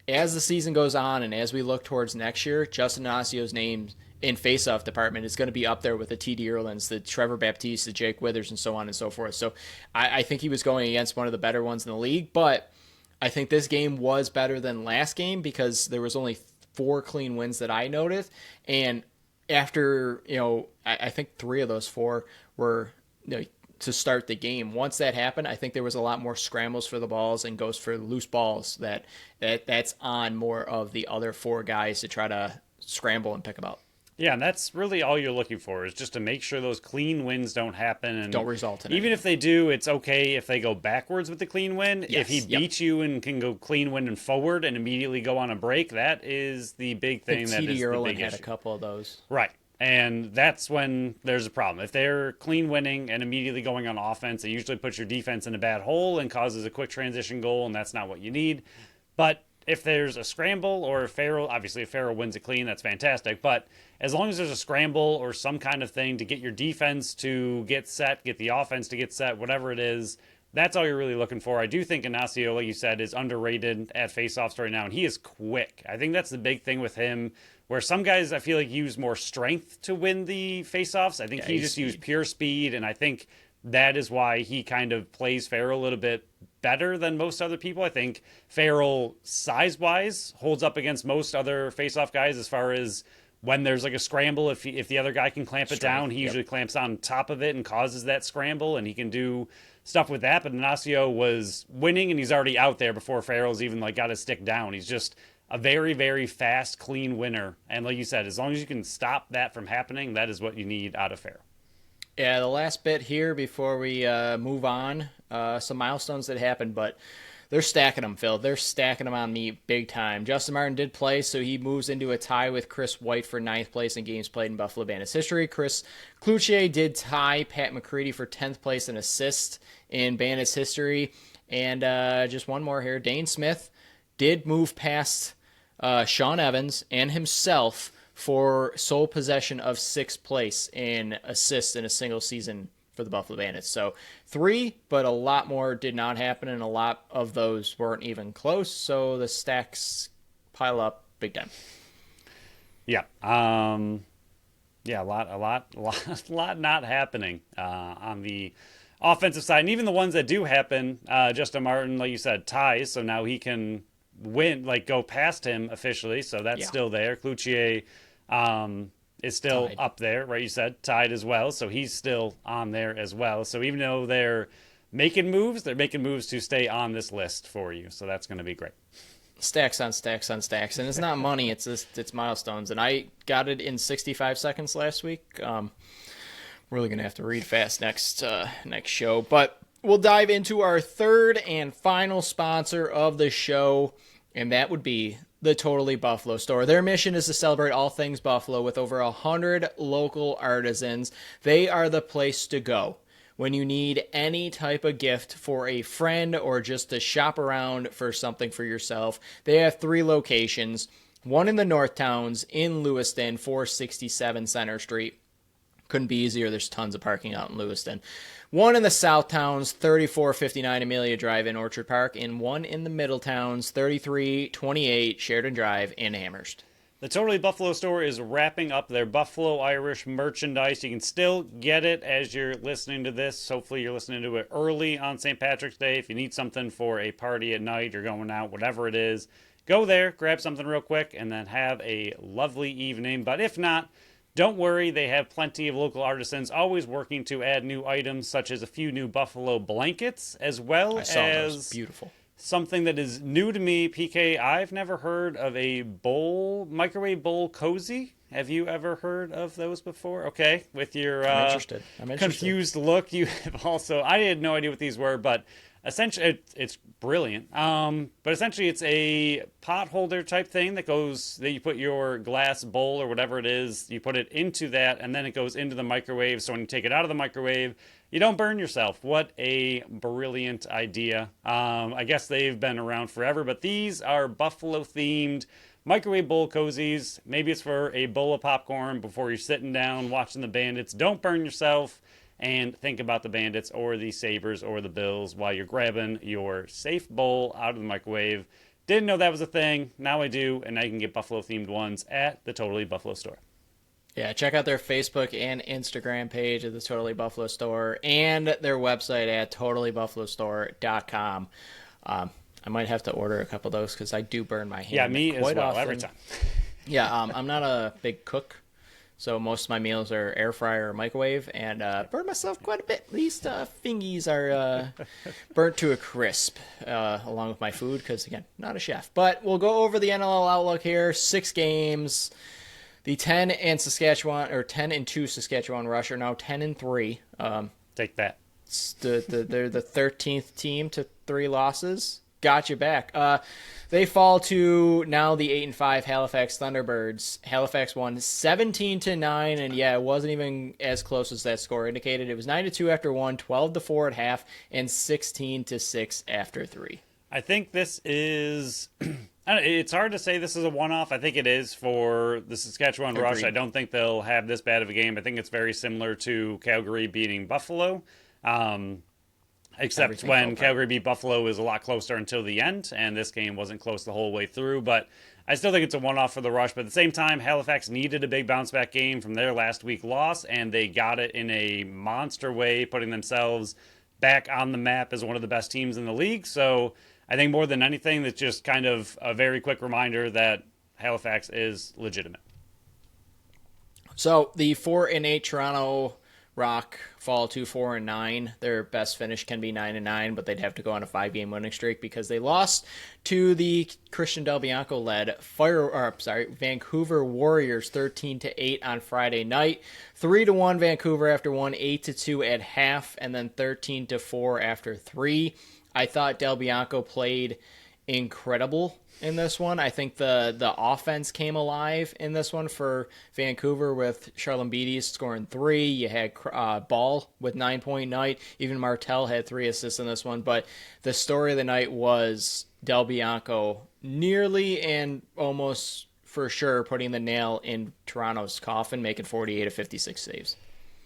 as the season goes on and as we look towards next year, Justin Inacio's name in face-off department is going to be up there with the T.D. Erlins, the Trevor Baptiste, the Jake Withers, and so on and so forth. So I think he was going against one of the better ones in the league, but I think this game was better than last game because there was only 4 clean wins that I noticed, and after, I think 3 of those 4 were to start the game. Once that happened, I think there was a lot more scrambles for the balls and goes for loose balls that's on more of the other 4 guys to try to scramble and pick them up. Yeah, and that's really all you're looking for is just to make sure those clean wins don't happen. And don't result in even if they do, it's okay if they go backwards with the clean win. Yes, if he beats you and can go clean win and forward and immediately go on a break, that is the big thing. That is the big had issue. a couple of those. Right. And that's when there's a problem. If they're clean winning and immediately going on offense, it usually puts your defense in a bad hole and causes a quick transition goal, and that's not what you need. But if there's a scramble or if Farrell wins it clean, that's fantastic. But as long as there's a scramble or some kind of thing to get your defense to get set, get the offense to get set, whatever it is, that's all you're really looking for. I do think Inacio, like you said, is underrated at faceoffs right now, and he is quick. I think that's the big thing with him, where some guys I feel like use more strength to win the faceoffs. I think he just used pure speed, and I think that is why he kind of plays Farrell a little bit better than most other people. I think Farrell, size-wise, holds up against most other face-off guys as far as when there's like a scramble. If the other guy can clamp it down, he usually clamps on top of it and causes that scramble, and he can do stuff with that. But Inacio was winning, and he's already out there before Farrell's even got his stick down. He's just a very, very fast, clean winner. And like you said, as long as you can stop that from happening, that is what you need out of Farrell. Yeah, the last bit here before we move on, some milestones that happened, but they're stacking them, Phil. They're stacking them on me big time. Justin Martin did play, so he moves into a tie with Chris White for 9th place in games played in Buffalo Bandits history. Chris Cloutier did tie Pat McCready for 10th place in assists in Bandits history. And just one more here. Dane Smith did move past Sean Evans and himself for sole possession of 6th place in assists in a single season for the Buffalo Bandits. So 3, but a lot more did not happen, and a lot of those weren't even close. So the stacks pile up big time. Yeah. A lot not happening on the offensive side. And even the ones that do happen, Justin Martin, like you said, ties. So now he can win, go past him officially. So that's still there. Cloutier is still tied up there, right? You said tied as well. So he's still on there as well. So even though they're making moves to stay on this list for you. So that's going to be great. Stacks on stacks on stacks. And it's not money, it's milestones. And I got it in 65 seconds last week. Really going to have to read fast next show. But we'll dive into our third and final sponsor of the show, and that would be the Totally Buffalo store. Their mission is to celebrate all things Buffalo with over 100 local artisans. They are the place to go when you need any type of gift for a friend or just to shop around for something for yourself. They have 3 locations, one in the North Towns in Lewiston, 467 Center Street. Couldn't be easier. There's tons of parking out in Lewiston. One in the South Towns, 3459 Amelia Drive in Orchard Park, and one in the Middle Towns, 3328 Sheridan Drive in Amherst. The Totally Buffalo store is wrapping up their Buffalo Irish merchandise. You can still get it as you're listening to this. Hopefully you're listening to it early on St. Patrick's Day. If you need something for a party at night, you're going out, whatever it is, go there, grab something real quick, and then have a lovely evening. But if not, don't worry, they have plenty of local artisans always working to add new items, such as a few new Buffalo blankets, as well as those. Beautiful. Something that is new to me, PK. I've never heard of a microwave bowl cozy. Have you ever heard of those before? Okay, with your I'm interested. confused look, you have also. I had no idea what these were, but essentially it's brilliant. But essentially it's a pot holder type thing that you put your glass bowl or whatever it is, you put it into that, and then it goes into the microwave. So when you take it out of the microwave, you don't burn yourself. What a brilliant idea. I guess they've been around forever, but these are Buffalo themed microwave bowl cozies. Maybe it's for a bowl of popcorn before you're sitting down watching the Bandits. Don't burn yourself, and think about the Bandits or the Sabres or the Bills while you're grabbing your safe bowl out of the microwave. Didn't know that was a thing. Now I do, and I can get Buffalo themed ones at the Totally Buffalo store. Yeah, check out their Facebook and Instagram page at the Totally Buffalo Store and their website at totallybuffalostore.com. I might have to order a couple of those because I do burn my hand. Yeah, me as well, often. every time. Yeah, I'm not a big cook, so most of my meals are air fryer or microwave, and burn myself quite a bit. These fingies are burnt to a crisp along with my food because, again, not a chef. But we'll go over the NLL outlook here. 6 games. The 10-2 Saskatchewan Rush are now 10-3. Take that. They're the 13th team to 3 losses. Got you back. They fall to now the 8-5 Halifax Thunderbirds. Halifax won 17-9, and yeah, it wasn't even as close as that score indicated. It was 9-2 after 1, 12-4 at half, and 16-6 after 3. I think this is. It's hard to say this is a one-off. I think it is for the Saskatchewan Rush. I don't think they'll have this bad of a game. I think it's very similar to Calgary beating Buffalo, except when Calgary beat Buffalo, it was a lot closer until the end, and this game wasn't close the whole way through. But I still think it's a one-off for the Rush. But at the same time, Halifax needed a big bounce-back game from their last week loss, and they got it in a monster way, putting themselves back on the map as one of the best teams in the league. So I think more than anything, that's just kind of a very quick reminder that Halifax is legitimate. So the 4-8 Toronto Rock fall to 4-9. Their best finish can be 9-9, but they'd have to go on a 5-game winning streak because they lost to the Christian Del Bianco led Vancouver Warriors 13-8 on Friday night. 3-1 Vancouver after 1, 8-2 at half, and then 13-4 after 3. I thought Del Bianco played incredible in this one. I think the offense came alive in this one for Vancouver with Charlene Beatty scoring 3. You had Ball with 9-point night. Even Martel had 3 assists in this one. But the story of the night was Del Bianco nearly and almost for sure putting the nail in Toronto's coffin, making 48 of 56 saves.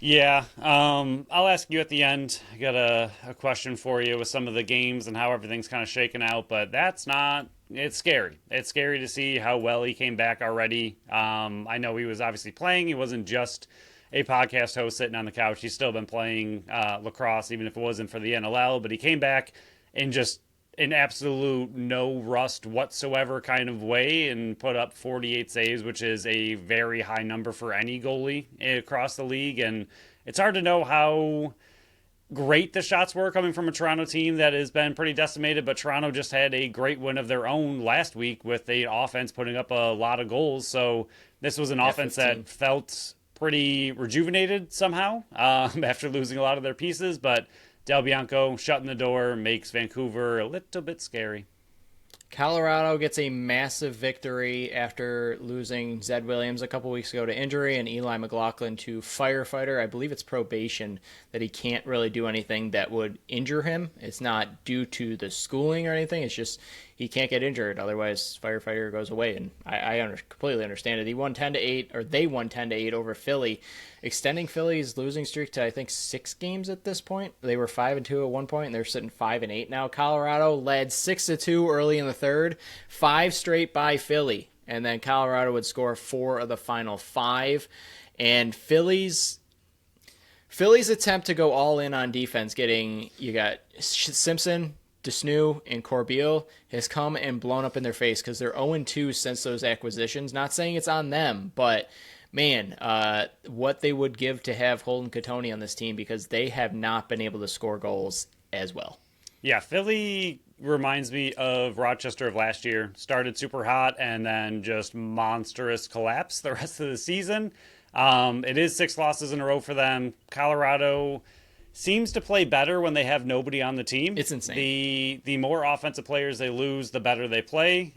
Yeah, I'll ask you at the end. I got a question for you with some of the games and how everything's kind of shaken out, but it's scary. It's scary to see how well he came back already. I know he was obviously playing. He wasn't just a podcast host sitting on the couch. He's still been playing lacrosse, even if it wasn't for the NLL, but he came back in just an absolute no rust whatsoever kind of way and put up 48 saves, which is a very high number for any goalie across the league. And it's hard to know how great the shots were coming from a Toronto team that has been pretty decimated, but Toronto just had a great win of their own last week with the offense putting up a lot of goals. So this was an offense 15. that felt pretty rejuvenated somehow after losing a lot of their pieces, but Del Bianco shutting the door makes Vancouver a little bit scary. Colorado gets a massive victory after losing Zed Williams a couple weeks ago to injury and Eli McLaughlin to firefighter. I believe it's probation that he can't really do anything that would injure him. It's not due to the schooling or anything. It's just he can't get injured. Otherwise, firefighter goes away. And I completely understand it. He won 10-8, or they won 10-8 over Philly, extending Philly's losing streak to I think 6 games at this point. They were 5-2 at one point, and they're sitting 5-8 now. Colorado led 6-2 early in the third, 5 straight by Philly, and then Colorado would score 4 of the final 5. And Philly's attempt to go all in on defense, you got Simpson, Desnew, and Corbeil, has come and blown up in their face because they're 0-2 since those acquisitions. Not saying it's on them, but man, what they would give to have Holden Cattoni on this team because they have not been able to score goals as well. Yeah, Philly reminds me of Rochester of last year. Started super hot and then just monstrous collapse the rest of the season. It is 6 losses in a row for them. Colorado seems to play better when they have nobody on the team. It's insane. The more offensive players they lose, the better they play.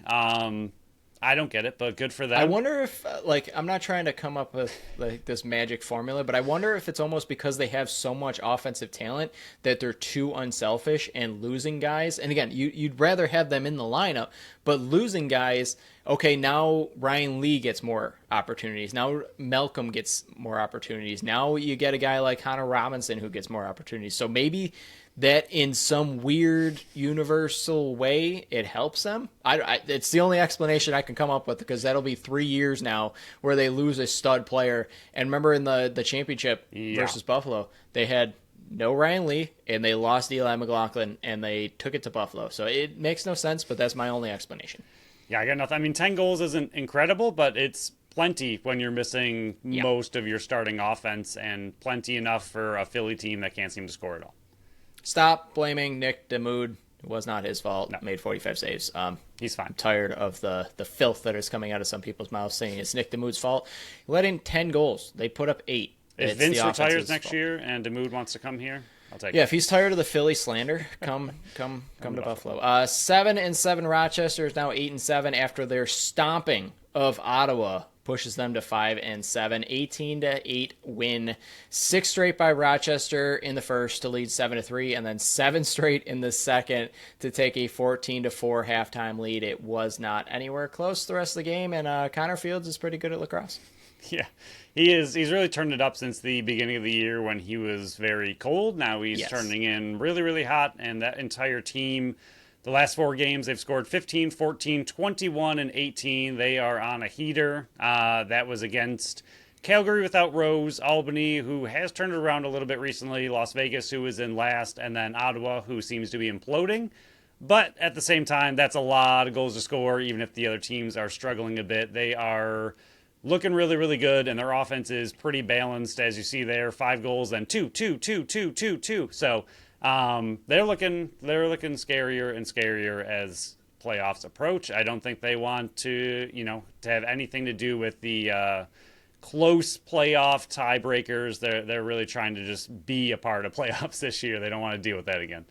I don't get it, but good for them. I wonder if, like, I'm not trying to come up with like this magic formula, but I wonder if it's almost because they have so much offensive talent that they're too unselfish and losing guys. And again, you'd rather have them in the lineup, but losing guys. Okay, now Ryan Lee gets more opportunities. Now Malcolm gets more opportunities. Now you get a guy like Connor Robinson who gets more opportunities. So maybe that in some weird universal way it helps them. It's the only explanation I can come up with, because that'll be 3 years now where they lose a stud player. And remember in the championship versus Buffalo, they had no Ryan Lee and they lost Eli McLaughlin and they took it to Buffalo. So it makes no sense, but that's my only explanation. Yeah, I got nothing. I mean, 10 goals isn't incredible, but it's plenty when you're missing most of your starting offense, and plenty enough for a Philly team that can't seem to score at all. Stop blaming Nick DeMood. It was not his fault. No. Made 45 saves. He's fine. I'm tired of the filth that is coming out of some people's mouths saying it's Nick DeMood's fault. He let in 10 goals. They put up 8. If Vince retires next year and DeMood wants to come here, I'll take it. Yeah, if he's tired of the Philly slander, come to Buffalo. 7-7 Rochester is now 8-7 after their stomping of Ottawa pushes them to 5-7, 18-8 win, 6 straight by Rochester in the first to lead 7-3, and then 7 straight in the second to take a 14-4 halftime lead. It was not anywhere close the rest of the game, and Connor Fields is pretty good at lacrosse. Yeah, he is. He's really turned it up since the beginning of the year when he was very cold. Now he's turning in really, really hot, and that entire team, the last 4 games, they've scored 15, 14, 21, and 18. They are on a heater. That was against Calgary without Rose, Albany, who has turned it around a little bit recently, Las Vegas, who is in last, and then Ottawa, who seems to be imploding. But at the same time, that's a lot of goals to score, even if the other teams are struggling a bit. They are looking really, really good, and their offense is pretty balanced, as you see there. 5 goals, then 2, 2, 2, 2, 2, 2. So they're looking scarier and scarier as playoffs approach. I don't think they want to have anything to do with the close playoff tiebreakers. They're really trying to just be a part of playoffs this year. They don't want to deal with that again.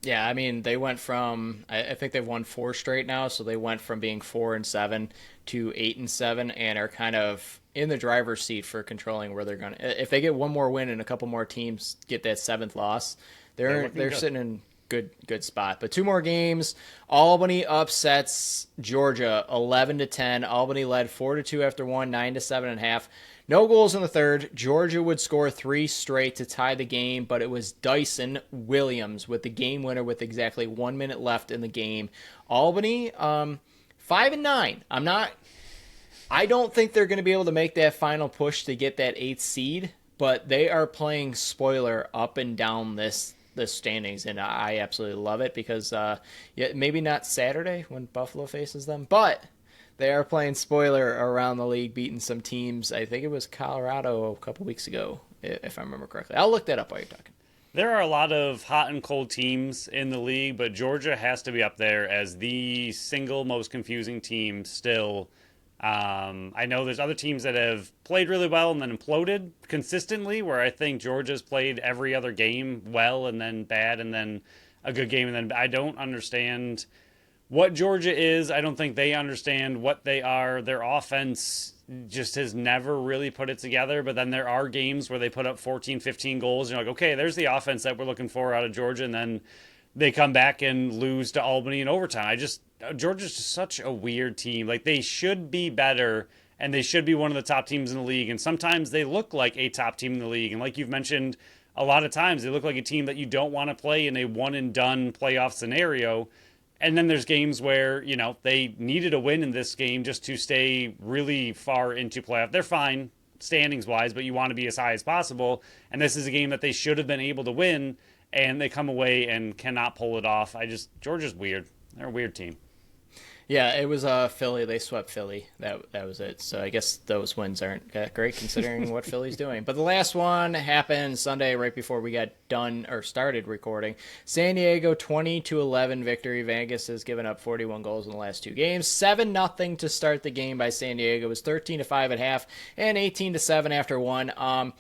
Yeah, I mean, they went from, I think they've won 4 straight now, so they went from being 4-7 to 8-7, and are kind of in the driver's seat for controlling where they're going to. If they get one more win and a couple more teams get that 7th loss, they're sitting in good spot. But 2 more games. Albany upsets Georgia 11-10. Albany led 4-2 after 1, 9-7.5. No goals in the third. Georgia would score 3 straight to tie the game, but it was Dyson Williams with the game winner with exactly 1 minute left in the game. Albany, 5-9. I don't think they're going to be able to make that final push to get that 8th seed, but they are playing spoiler up and down the standings, and I absolutely love it because maybe not Saturday when Buffalo faces them, but they are playing spoiler around the league, beating some teams. I think it was Colorado a couple weeks ago, if I remember correctly. I'll look that up while you're talking. There are a lot of hot and cold teams in the league, but Georgia has to be up there as the single most confusing team still. I know there's other teams that have played really well and then imploded consistently, where I think Georgia's played every other game well and then bad and then a good game. And then I don't understand what Georgia is. I don't think they understand what they are. Their offense just has never really put it together. But then there are games where they put up 14, 15 goals. You're like, okay, there's the offense that we're looking for out of Georgia. And then they come back and lose to Albany in overtime. Georgia's just such a weird team. Like, they should be better, and they should be one of the top teams in the league. And sometimes they look like a top team in the league. And like you've mentioned a lot of times, they look like a team that you don't want to play in a one-and-done playoff scenario. And then there's games where, they needed a win in this game just to stay really far into playoff. They're fine standings-wise, but you want to be as high as possible. And this is a game that they should have been able to win, and they come away and cannot pull it off. Georgia's weird. They're a weird team. Yeah, it was Philly. They swept Philly. That was it. So I guess those wins aren't that great considering what Philly's doing. But the last one happened Sunday right before we got done or started recording. San Diego 20-11 victory. Vegas has given up 41 goals in the last 2 games. 7-0 to start the game by San Diego. It was 13-5 at half and 18-7 after 1.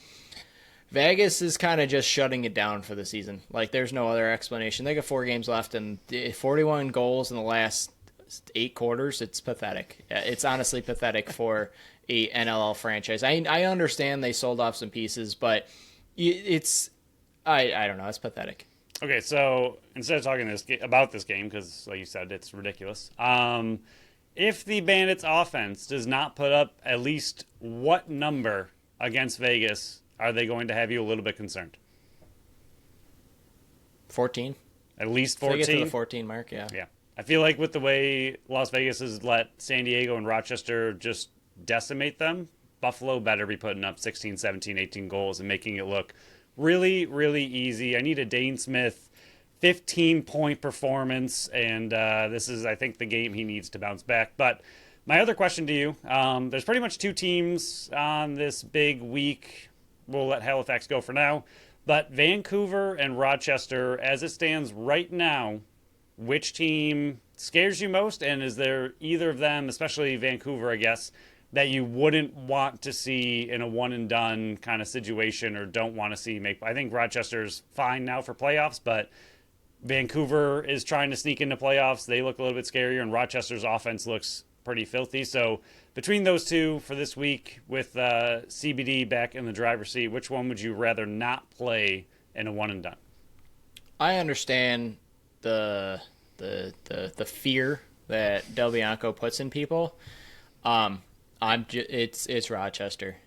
Vegas is kind of just shutting it down for the season. Like, there's no other explanation. They got 4 games left and 41 goals in the last 8 quarters. It's pathetic. It's honestly pathetic for a NLL franchise. I understand they sold off some pieces, but it's I don't know. It's pathetic. Okay, so instead of talking about this game, because like you said, it's ridiculous. If the Bandits offense does not put up at least what number against Vegas, are they going to have you a little bit concerned? 14. At least If they 14? get to the 14 mark, yeah. Yeah. I feel like with the way Las Vegas has let San Diego and Rochester just decimate them, Buffalo better be putting up 16, 17, 18 goals and making it look really, really easy. I need a Dane Smith 15-point performance, and this is, I think, the game he needs to bounce back. But my other question to you, there's pretty much 2 teams on this big week. We'll let Halifax go for now. But Vancouver and Rochester, as it stands right now, which team scares you most? And is there either of them, especially Vancouver, I guess, that you wouldn't want to see in a one-and-done kind of situation or don't want to see make? I think Rochester's fine now for playoffs, but Vancouver is trying to sneak into playoffs. They look a little bit scarier, and Rochester's offense looks pretty filthy. So between those two for this week, with CBD back in the driver's seat, which one would you rather not play in a one-and-done? I understand the fear that Del Bianco puts in people. It's Rochester.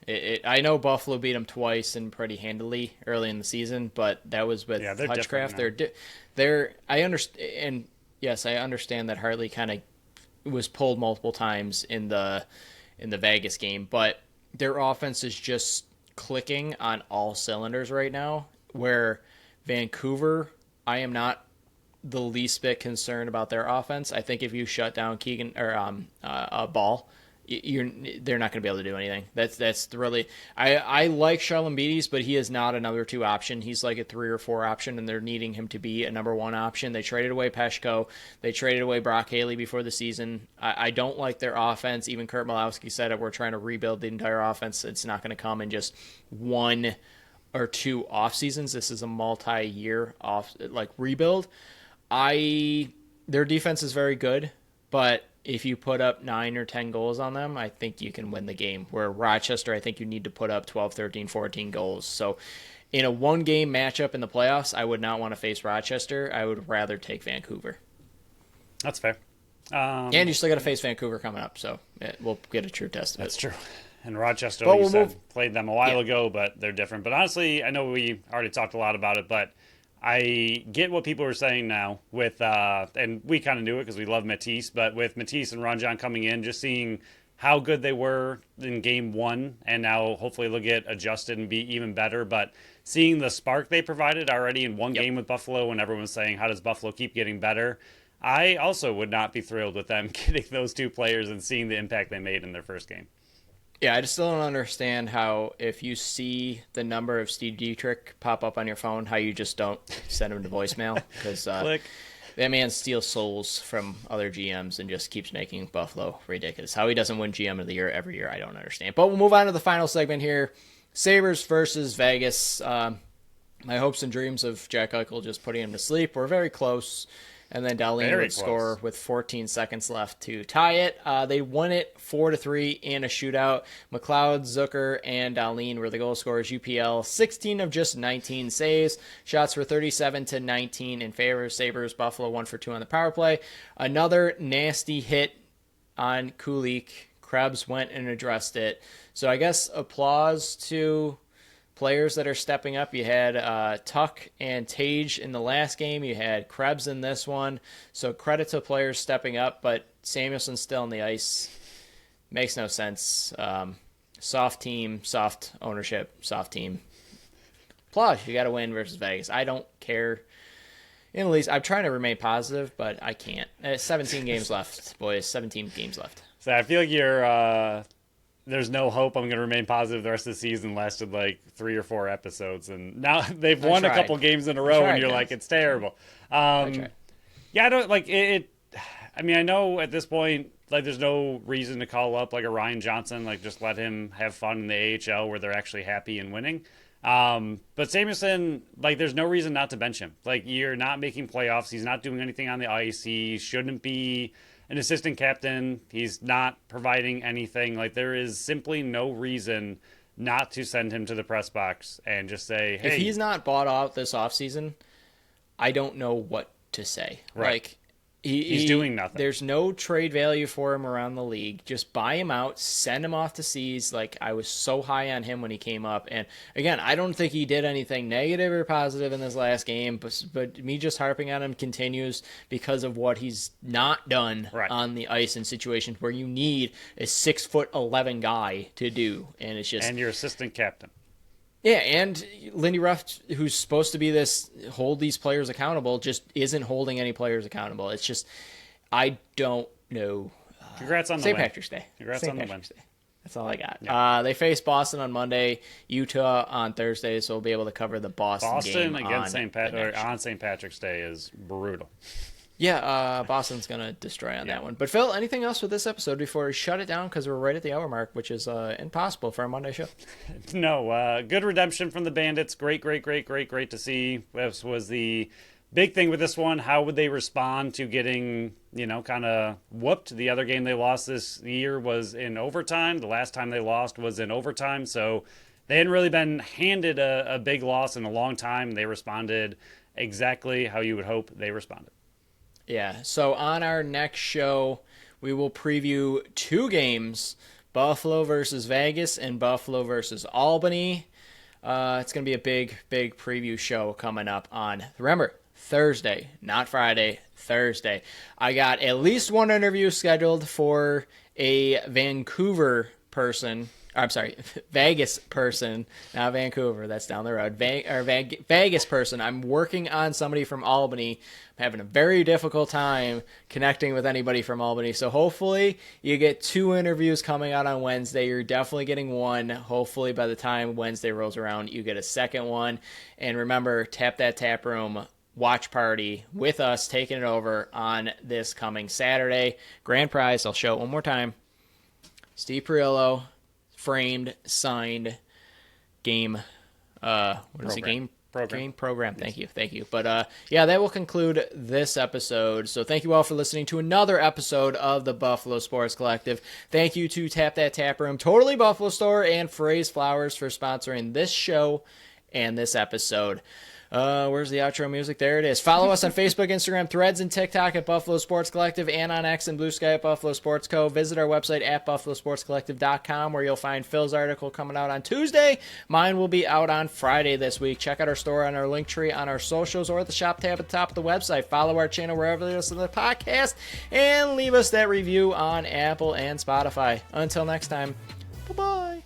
I know Buffalo beat them twice and pretty handily early in the season, but that was with Hutchcraft. I understand, and yes, I understand that Hartley kind of was pulled multiple times in the Vegas game, but their offense is just clicking on all cylinders right now. Where Vancouver, I am not the least bit concerned about their offense. I think if you shut down Keegan or Ball, they're not going to be able to do anything. That's really I like Charlambides, but he is not a number 2 option. He's like a 3 or 4 option, and they're needing him to be a number 1 option. They traded away Peshko. They traded away Brock Haley before the season. I don't like their offense. Even Kurt Malowski said it. We're trying to rebuild the entire offense. It's not going to come in just 1 or 2 off seasons. This is a multi-year rebuild. Their defense is very good, but if you put up 9 or 10 goals on them, I think you can win the game. Where Rochester, I think you need to put up 12, 13, 14 goals. So in a 1-game matchup in the playoffs, I would not want to face Rochester. I would rather take Vancouver. That's fair. And you still got to face Vancouver coming up, so we'll get a true test of it. That's true. And Rochester, like you said, played them a while ago, but they're different. But honestly, I know we already talked a lot about it, but I get what people are saying now with, and we kind of knew it because we love Matisse, but with Matisse and Ranjan coming in, just seeing how good they were in game 1, and now hopefully they'll get adjusted and be even better. But seeing the spark they provided already in one game with Buffalo, and everyone's saying, how does Buffalo keep getting better? I also would not be thrilled with them getting those 2 players and seeing the impact they made in their first game. Yeah, I just still don't understand how, if you see the number of Steve Dietrich pop up on your phone, how you just don't send him to voicemail. Because that man steals souls from other GMs and just keeps making Buffalo ridiculous. How he doesn't win GM of the year every year, I don't understand. But we'll move on to the final segment here. Sabres versus Vegas. My hopes and dreams of Jack Eichel just putting him to sleep were very close. And then Dahlin would score with 14 seconds left to tie it. They won it 4-3 in a shootout. McLeod, Zucker, and Dahlin were the goal scorers. UPL 16 of just 19 saves. Shots were 37-19 in favor of Sabres. Buffalo 1 for 2 on the power play. Another nasty hit on Kulik. Krebs went and addressed it. So I guess applause to players that are stepping up. You had Tuck and Tage in the last game. You had Krebs in this one. So credit to players stepping up, but Samuelson's still on the ice. Makes no sense. Soft team, soft ownership, soft team. Plus, you got to win versus Vegas. I don't care in the least. I'm trying to remain positive, but I can't. 17 games left, boys. 17 games left. So I feel like you're... there's no hope I'm going to remain positive the rest of the season. Lasted like 3 or 4 episodes, and now they've won a couple games in a row, and you're like, it's terrible. Yeah, I don't like it. I mean, I know at this point, like, there's no reason to call up like a Ryan Johnson, like just let him have fun in the AHL where they're actually happy and winning. But Samuelson, like, there's no reason not to bench him. Like, you're not making playoffs. He's not doing anything on the ice. He shouldn't be an assistant captain. He's not providing anything. Like, there is simply no reason not to send him to the press box and just say, hey. If he's not bought out this offseason, I don't know what to say. Right. Like, he's doing nothing. There's no trade value for him around the league. Just buy him out, send him off to Seas. Like, I was so high on him when he came up. And again, I don't think he did anything negative or positive in this last game, but me just harping on him continues because of what he's not done on the ice in situations where you need a 6'11" guy to do. And it's just. And your assistant captain. Yeah, and Lindy Ruff, who's supposed to be hold these players accountable, just isn't holding any players accountable. It's just, I don't know. Congrats on the St. win. Patrick's Day. Congrats St. on the Patrick's win. Day. That's all I got. Yeah. They face Boston on Monday, Utah on Thursday, so we'll be able to cover the Boston game against on St. Patrick's Day is brutal. Yeah, Boston's going to destroy on that one. But, Phil, anything else with this episode before we shut it down? Because we're right at the hour mark, which is impossible for a Monday show. No, good redemption from the Bandits. Great to see. This was the big thing with this one. How would they respond to getting, kind of whooped? The other game they lost this year was in overtime. The last time they lost was in overtime. So they hadn't really been handed a big loss in a long time. They responded exactly how you would hope they responded. Yeah, so on our next show, we will preview 2 games, Buffalo versus Vegas and Buffalo versus Albany. It's going to be a big preview show coming up on, remember, Thursday, not Friday, Thursday. I got at least one interview scheduled for a Vegas person, not Vancouver. That's down the road. Vegas person. I'm working on somebody from Albany. I'm having a very difficult time connecting with anybody from Albany. So hopefully you get 2 interviews coming out on Wednesday. You're definitely getting one. Hopefully by the time Wednesday rolls around, you get a second one. And remember, Tap That Tap Room watch party with us taking it over on this coming Saturday. Grand prize. I'll show it one more time. Steve Perillo. Framed, signed, game, Game program. Thank you. But that will conclude this episode. So thank you all for listening to another episode of the Buffalo Sports Collective. Thank you to Tap That Tap Room, Totally Buffalo Store, and Phrase Flowers for sponsoring this show and this episode. Where's the outro music? There it is. Follow us on Facebook, Instagram, Threads, and TikTok at Buffalo Sports Collective, and on X and Blue Sky at Buffalo Sports Co. Visit our website at buffalosportscollective.com, where you'll find Phil's article coming out on Tuesday. Mine will be out on Friday this week. Check out our store on our link tree on our socials or at the shop tab at the top of the website. Follow our channel wherever you listen to the podcast, and leave us that review on Apple and Spotify. Until next time, bye-bye.